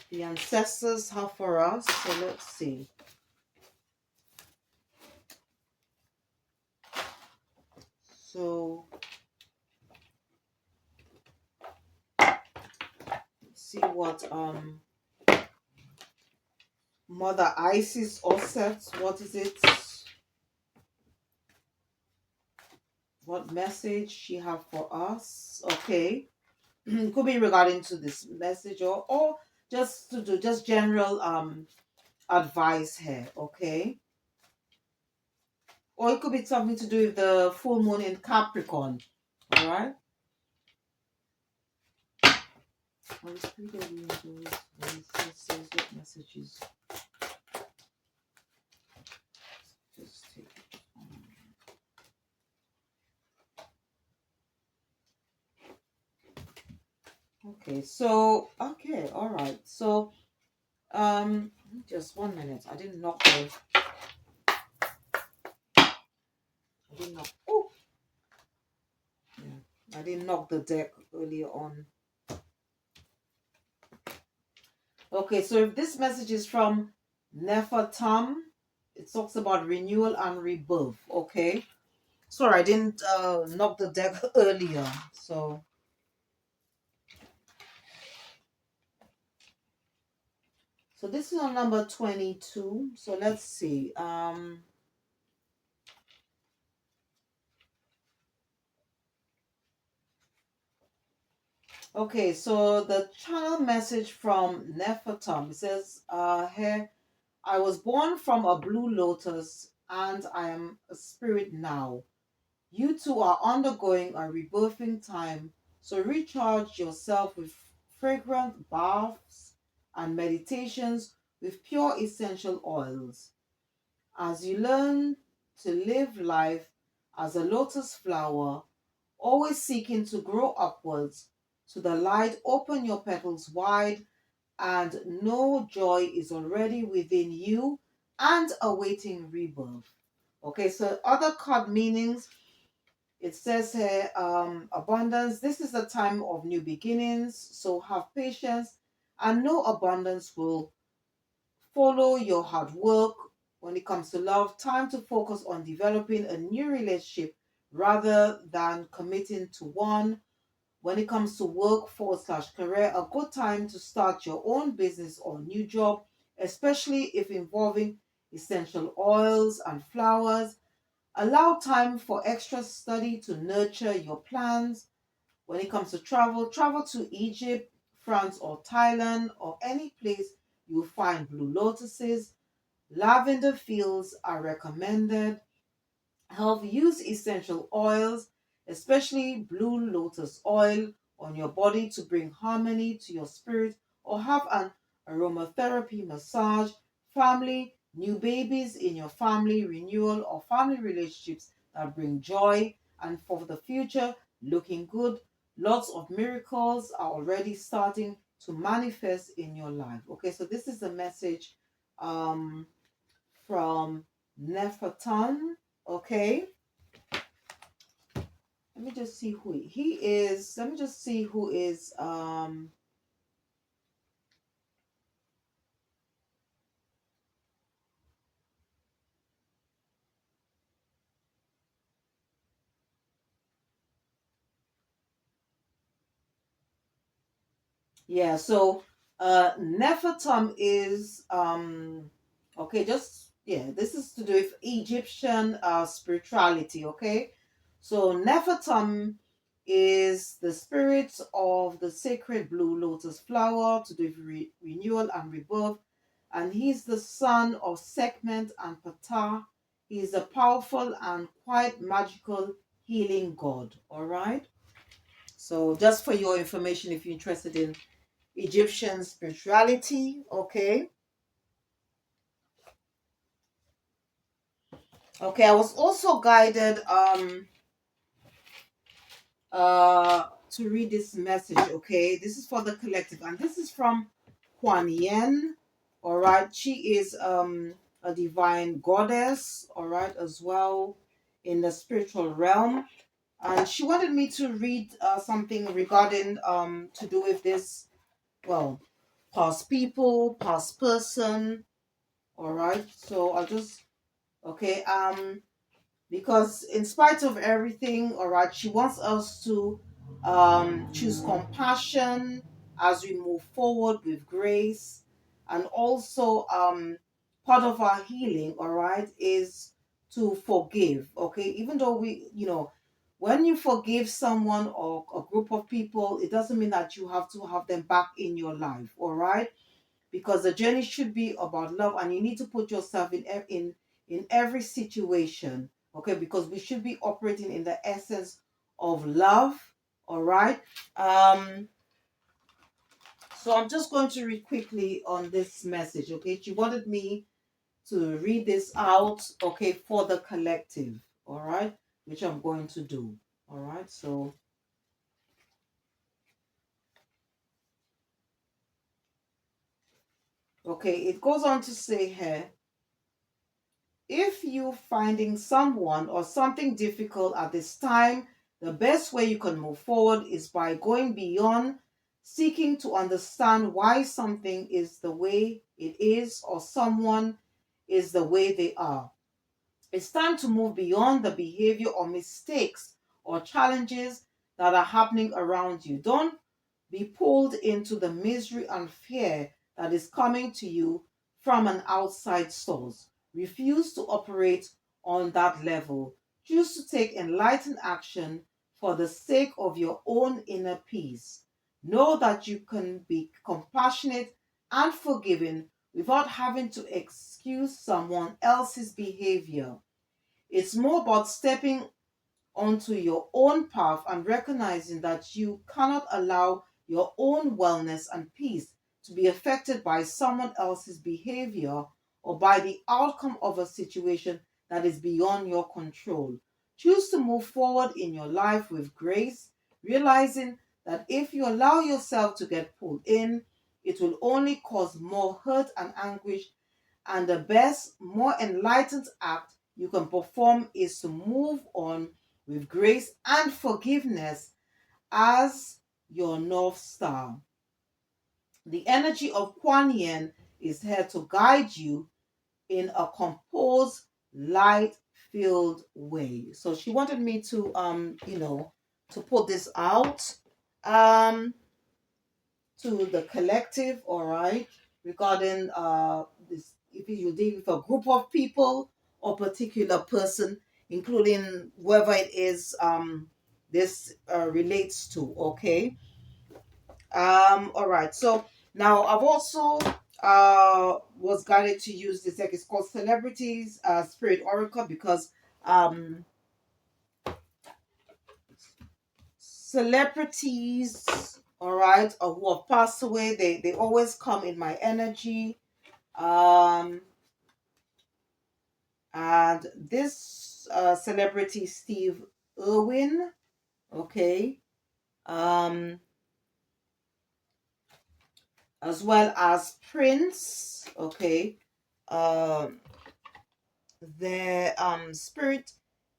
the ancestors have for us. So let's see. So see what Mother Isis Osset, what is it? What message she have for us? Okay. It could be regarding to this message, or just to do just general advice here, okay? Or it could be something to do with the full moon in Capricorn. All right. Holy Spirit of the angels, says what messages? Just take it. Okay, so okay, all right. So just 1 minute. I didn't knock. Oh, yeah. I didn't knock the deck earlier on. Okay, so if this message is from Nefertam, it talks about renewal and rebirth. Okay. Sorry, I didn't knock the deck earlier. So this is on number 22. So let's see. Okay, so the channel message from Nefertam, it says, here, I was born from a blue lotus and I am a spirit now. You two are undergoing a rebirthing time, so recharge yourself with fragrant baths and meditations with pure essential oils. As you learn to live life as a lotus flower, always seeking to grow upwards to the light, open your petals wide and know joy is already within you and awaiting rebirth. Okay, so other card meanings, it says here, abundance. This is a time of new beginnings, so have patience and know abundance will follow your hard work. When it comes to love, time to focus on developing a new relationship rather than committing to one. When it comes to work forward slash career, a good time to start your own business or new job, especially if involving essential oils and flowers. Allow time for extra study to nurture your plans. When it comes to travel, travel to Egypt, France, or Thailand, or any place you find blue lotuses. Lavender fields are recommended. Health, use essential oils, especially blue lotus oil, on your body to bring harmony to your spirit, or have an aromatherapy massage. Family, new babies in your family, renewal or family relationships that bring joy, and for the future, looking good. Lots of miracles are already starting to manifest in your life. Okay, so this is a message um, from Nefertan. Okay, let me just see who he is. Let me just see who is yeah, so Nefertum is okay, just yeah, this is to do with Egyptian spirituality, okay? So Nefertum is the spirit of the sacred blue lotus flower to do with renewal and rebirth, and he's the son of Sekhmet and Ptah. He is a powerful and quite magical healing god, all right? So just for your information, if you're interested in Egyptian spirituality. Okay. Okay, I was also guided to read this message. Okay, this is for the collective, and this is from Kuan Yin. All right, she is a divine goddess, all right, as well in the spiritual realm, and she wanted me to read something regarding to do with this, well, past people, past person. All right, so I'll just okay, because in spite of everything, all right, she wants us to choose compassion as we move forward with grace, and also part of our healing, all right, is to forgive. Okay, even though when you forgive someone or a group of people, it doesn't mean that you have to have them back in your life, all right, because the journey should be about love, and you need to put yourself in every situation, okay, because we should be operating in the essence of love, all right. um so I'm just going to read quickly on this message. Okay, she wanted me to read this out, okay, for the collective, all right, which I'm going to do. All right, so okay, it goes on to say here, if you're finding someone or something difficult at this time, the best way you can move forward is by going beyond seeking to understand why something is the way it is or someone is the way they are. It's time to move beyond the behavior or mistakes or challenges that are happening around you. Don't be pulled into the misery and fear that is coming to you from an outside source. Refuse to operate on that level. Choose to take enlightened action for the sake of your own inner peace. Know that you can be compassionate and forgiving without having to excuse someone else's behavior. It's more about stepping onto your own path and recognizing that you cannot allow your own wellness and peace to be affected by someone else's behavior or by the outcome of a situation that is beyond your control. Choose to move forward in your life with grace, realizing that if you allow yourself to get pulled in, it will only cause more hurt and anguish, and the best, more enlightened act you can perform is to move on with grace and forgiveness as your North Star. The energy of Kuan Yin is here to guide you in a composed, light filled way. So she wanted me to to put this out um to the collective, all right, regarding this, if you're dealing with a group of people or particular person, including whoever it is this relates to. Okay. All right, so now I've also was guided to use this deck. It's called Celebrities Spirit Oracle because um celebrities, all right, or who have passed away, they always come in my energy. Um and this celebrity, Steve Irwin, okay, um as well as Prince, okay, um their spirit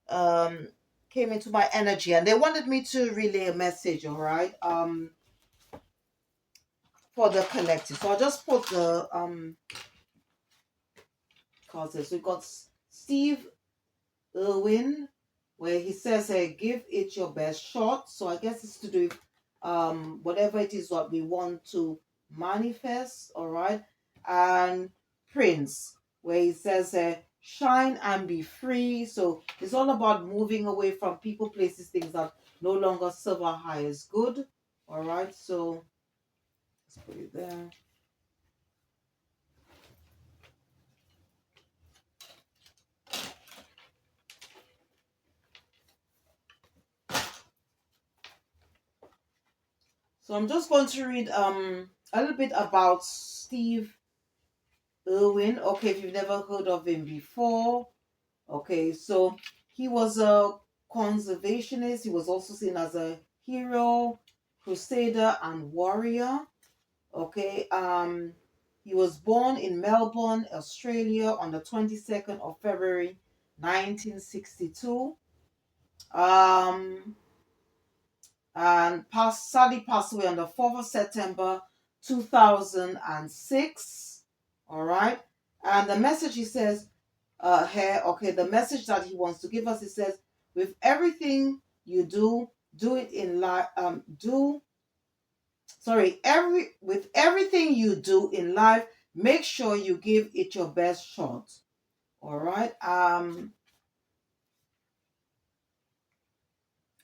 um came into my energy and they wanted me to relay a message, all right, for the collective. So I'll just put the causes. We got Steve Irwin, where he says, give it your best shot. So I guess it's to do with whatever it is what we want to manifest, all right. And Prince, where he says, shine and be free. So it's all about moving away from people, places, things that no longer serve our highest good, all right. So let's put it there. So I'm just going to read a little bit about Steve Irwin. Okay, if you've never heard of him before. Okay, so he was a conservationist. He was also seen as a hero, crusader, and warrior. Okay, he was born in Melbourne, Australia on the 22nd of February 1962. Um, and sadly passed away on the 4th of September 2006. All right. And the message he says here, okay, the message that he wants to give us, he says, with everything you do, do it in life, with everything you do in life, make sure you give it your best shot. All right.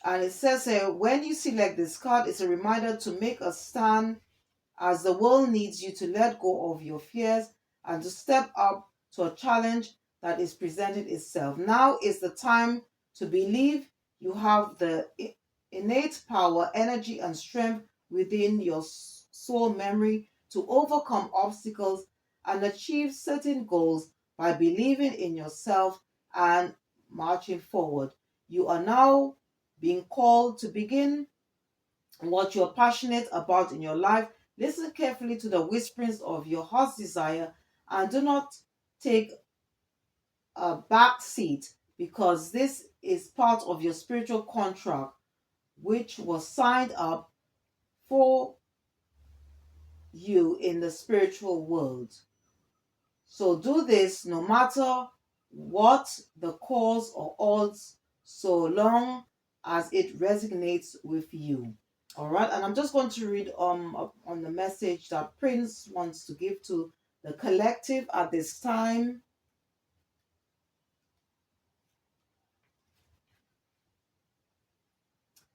And it says here, when you select this card, it's a reminder to make a stand as the world needs you to let go of your fears and to step up to a challenge that is presented itself. Now is the time to believe you have the innate power, energy, and strength within your soul memory to overcome obstacles and achieve certain goals by believing in yourself and marching forward. You are now being called to begin what you're passionate about in your life. Listen carefully to the whisperings of your heart's desire and do not take a back seat because this is part of your spiritual contract which was signed up for you in the spiritual world. So do this no matter what the cause or odds, so long as it resonates with you. All right, and I'm just going to read on the message that Prince wants to give to the collective at this time.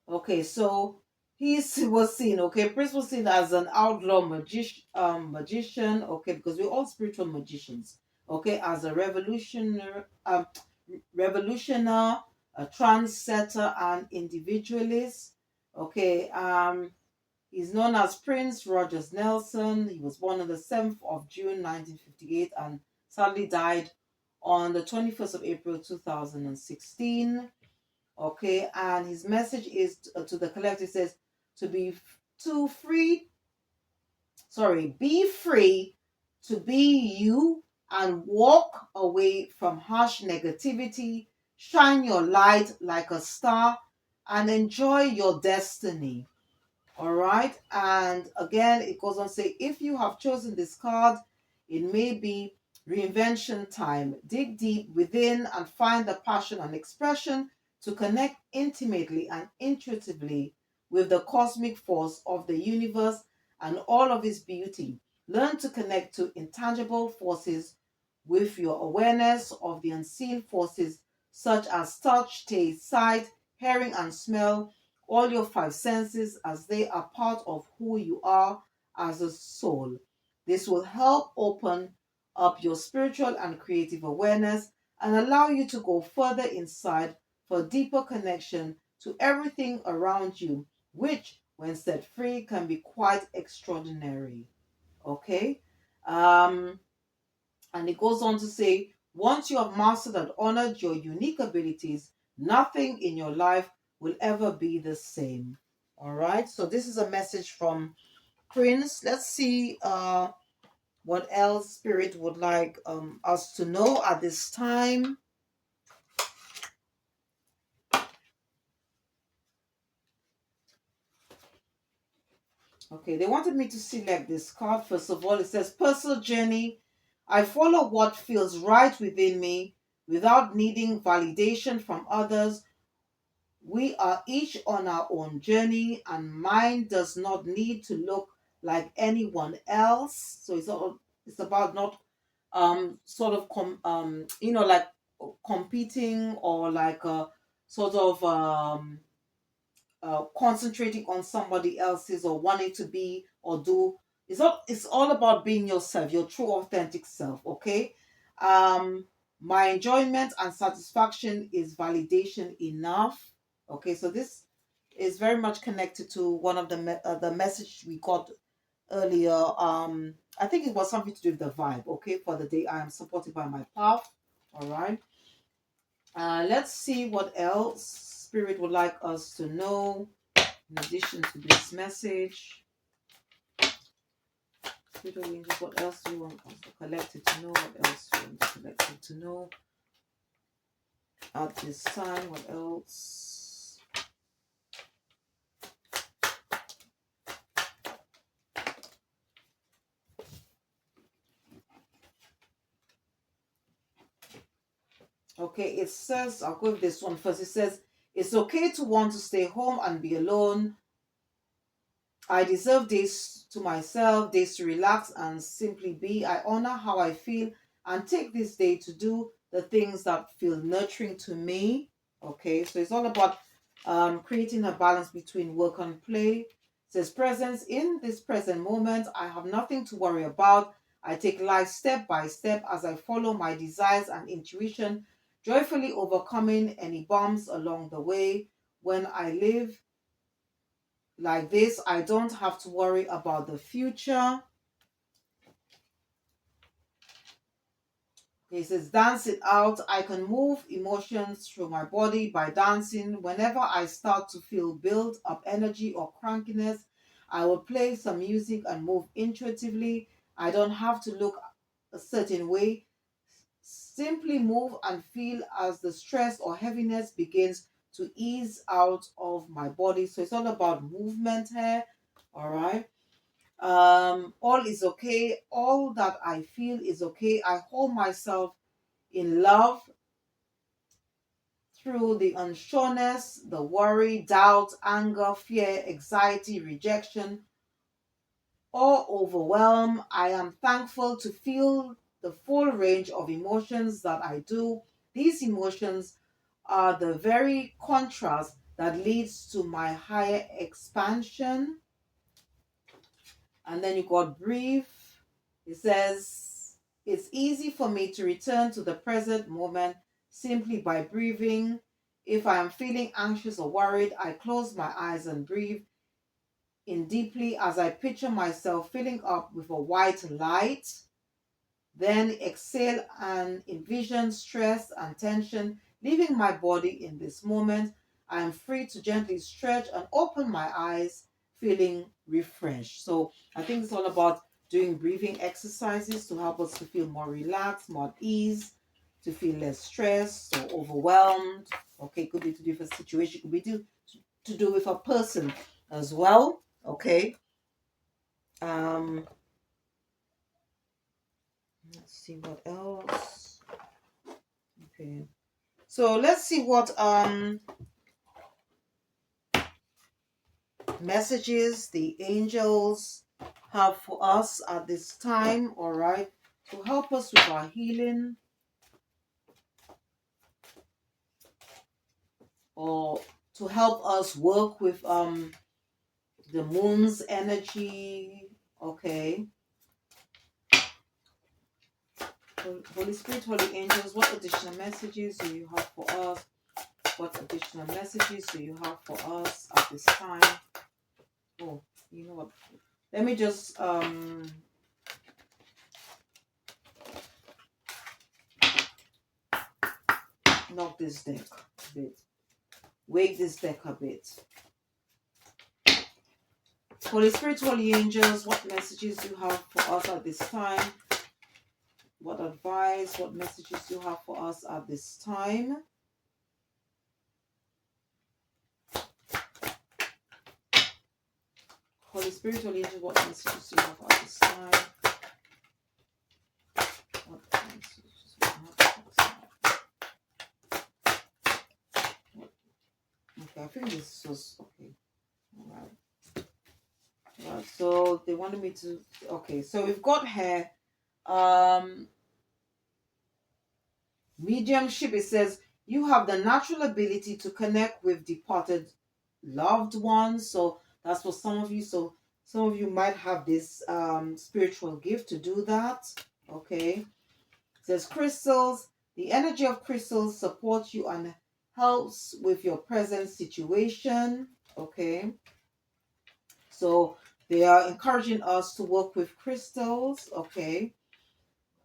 Okay, so he was seen. Okay, Prince was seen as an outlaw magician. Okay, because we're all spiritual magicians. Okay, as a revolutioner, a trendsetter, and individualist. Okay, he's known as Prince Rogers Nelson. He was born on the 7th of June 1958 and sadly died on the 21st of April 2016. Okay, and his message is to the collective says to be to free, sorry, be free to be you and walk away from harsh negativity, shine your light like a star, and enjoy your destiny. All right. And again, it goes on to say, if you have chosen this card, it may be reinvention time. Dig deep within and find the passion and expression to connect intimately and intuitively with the cosmic force of the universe and all of its beauty. Learn to connect to intangible forces with your awareness of the unseen forces such as touch, taste, sight, hearing, and smell, all your five senses, as they are part of who you are as a soul. This will help open up your spiritual and creative awareness and allow you to go further inside for deeper connection to everything around you, which, when set free, can be quite extraordinary. Okay? Um, and it goes on to say, once you have mastered and honored your unique abilities, nothing in your life will ever be the same. All right. So this is a message from Prince. Let's see what else Spirit would like us to know at this time. Okay, they wanted me to select this card. First of all, it says personal journey. I follow what feels right within me without needing validation from others. We are each on our own journey, and mine does not need to look like anyone else. So it's about not sort of like competing or like sort of concentrating on somebody else's or wanting to be or do. It's all about being yourself, your true authentic self. Okay. um my enjoyment and satisfaction is validation enough. Okay, so this is very much connected to one of the message we got earlier. I think it was something to do with the vibe. Okay, for the day I am supported by my path. All right. Let's see what else Spirit would like us to know in addition to this message. Spirit angels, what else do you want us to collected to know? What else do you want the collected to know at this time? What else? Okay, it says, I'll go with this one first. It says, it's okay to want to stay home and be alone. I deserve days to myself, days to relax and simply be. I honor how I feel and take this day to do the things that feel nurturing to me. Okay, so it's all about creating a balance between work and play. It says, presence in this present moment. I have nothing to worry about. I take life step by step as I follow my desires and intuition, joyfully overcoming any bumps along the way. When I live like this, I don't have to worry about the future. He says, dance it out. I can move emotions through my body by dancing. Whenever I start to feel built up energy or crankiness, I will play some music and move intuitively. I don't have to look a certain way. Simply move and feel as the stress or heaviness begins to ease out of my body. So it's all about movement here. All right. All is okay. All that I feel is okay. I hold myself in love through the unsureness, the worry, doubt, anger, fear, anxiety, rejection, or overwhelm. I am thankful to feel the full range of emotions that I do. These emotions are the very contrast that leads to my higher expansion. And then you got breathe. It says, it's easy for me to return to the present moment simply by breathing. If I am feeling anxious or worried, I close my eyes and breathe in deeply as I picture myself filling up with a white light. Then exhale and envision stress and tension leaving my body in this moment. I am free to gently stretch and open my eyes, feeling refreshed. So I think it's all about doing breathing exercises to help us to feel more relaxed, more at ease, to feel less stressed or overwhelmed. Okay, could be to do with a situation, could be to do with a person as well. Okay. Um, let's see what else. Okay. So let's see what messages the angels have for us at this time, all right, to help us with our healing or to help us work with the moon's energy. Okay. Holy Spirit, Holy Angels, what additional messages do you have for us? What additional messages do you have for us at this time? Oh, you know what? Let me just knock this deck a bit. Wake this deck a bit. Holy Spirit, Holy Angels, what messages do you have for us at this time? What advice, what messages do you have for us at this time? Holy Spirit, Holy Angels, what messages do you have at this time? What messages do you have at this time? Okay, I think this was okay. All right. Right, so they wanted me to, okay, so we've got here mediumship. It says you have the natural ability to connect with departed loved ones. So that's for some of you. So some of you might have this spiritual gift to do that. Okay. It says crystals. The energy of crystals supports you and helps with your present situation. Okay. So they are encouraging us to work with crystals. Okay.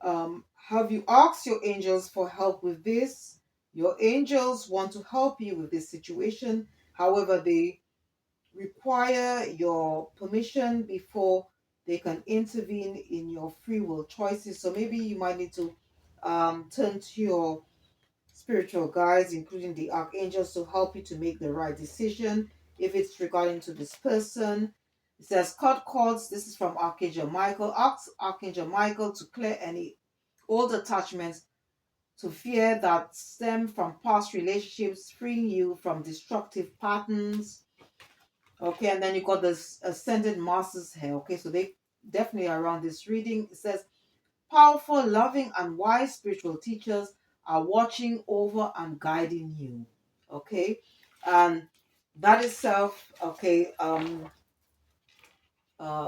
Have you asked your angels for help with this? Your angels want to help you with this situation. However, they require your permission before they can intervene in your free will choices. So maybe you might need to turn to your spiritual guides, including the archangels, to help you to make the right decision if it's regarding to this person. It says cut cords. This is from Archangel Michael. Ask Archangel Michael to clear any old attachments to fear that stem from past relationships, freeing you from destructive patterns. Okay, and then you got this ascended masters here. Okay, so they definitely are around this reading. It says powerful, loving, and wise spiritual teachers are watching over and guiding you. Okay, and that itself, okay,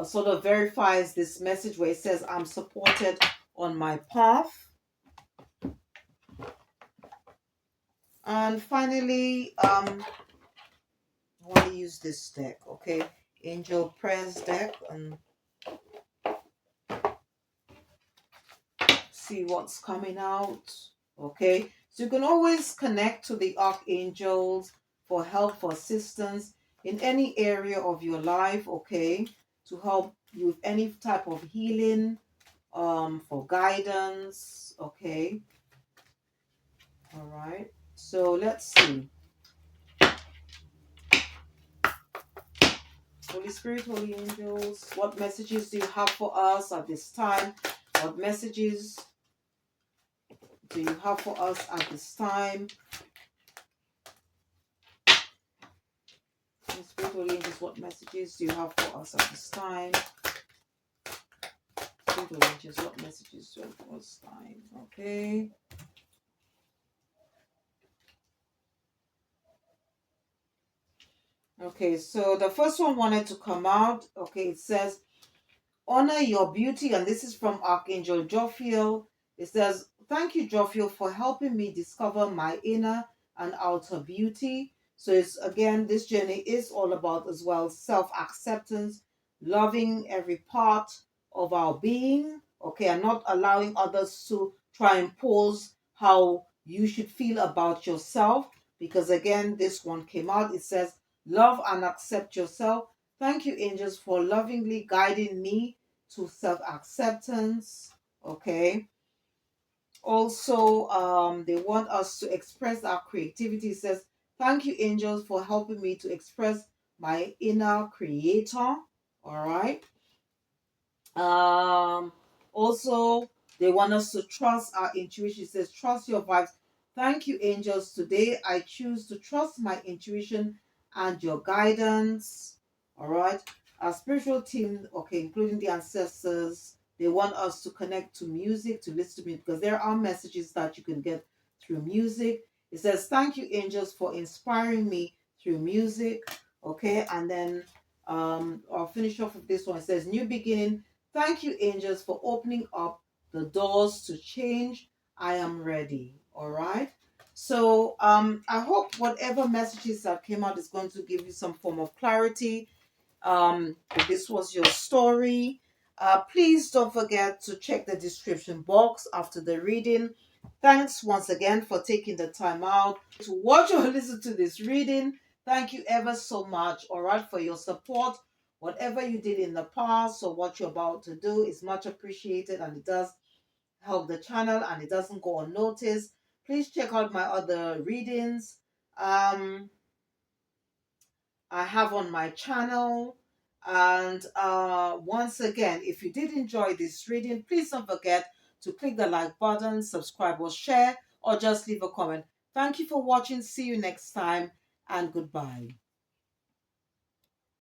sort of verifies this message where it says, I'm supported on my path. And finally, I want to use this deck, okay? Angel Prayers deck, and see what's coming out. Okay, so you can always connect to the archangels for help, for assistance in any area of your life. Okay, to help you with any type of healing, for guidance. Okay, all right, so let's see. Holy Spirit, Holy Angels, what messages do you have for us at this time? What messages do you have for us at this time? Holy Spirit, Holy Angels, what messages do you have for us at this time? Spirit, Holy Angels, what messages do you have for us this time? Okay. Okay, so the first one wanted to come out. Okay, it says, honor your beauty, and this is from Archangel Jophiel. It says, thank you, Jophiel, for helping me discover my inner and outer beauty. So it's, again, this journey is all about as well self-acceptance, loving every part of our being, okay, and not allowing others to try and impose how you should feel about yourself. Because again, this one came out. It says, love and accept yourself. Thank you, angels, for lovingly guiding me to self-acceptance. Okay. Also, they want us to express our creativity. It says, thank you, angels, for helping me to express my inner creator. All right. Um, Also, they want us to trust our intuition. It says, trust your vibes. Thank you, angels. Today, I choose to trust my intuition and your guidance. All right. Our spiritual team, okay, including the ancestors, they want us to connect to music, to listen to music, because there are messages that you can get through music. It says, thank you, angels, for inspiring me through music. Okay. And then I'll finish off with this one. It says, new beginning. Thank you, angels, for opening up the doors to change, I am ready. All right. So I hope whatever messages that came out is going to give you some form of clarity. If this was your story, please don't forget to check the description box after the reading. Thanks once again for taking the time out to watch or listen to this reading. Thank you ever so much, all right, for your support. Whatever you did in the past or what you're about to do is much appreciated, and it does help the channel and it doesn't go unnoticed. Please check out my other readings. Um, I have on my channel. And once again, if you did enjoy this reading, please don't forget to click the like button, subscribe or share, or just leave a comment. Thank you for watching. See you next time, and goodbye.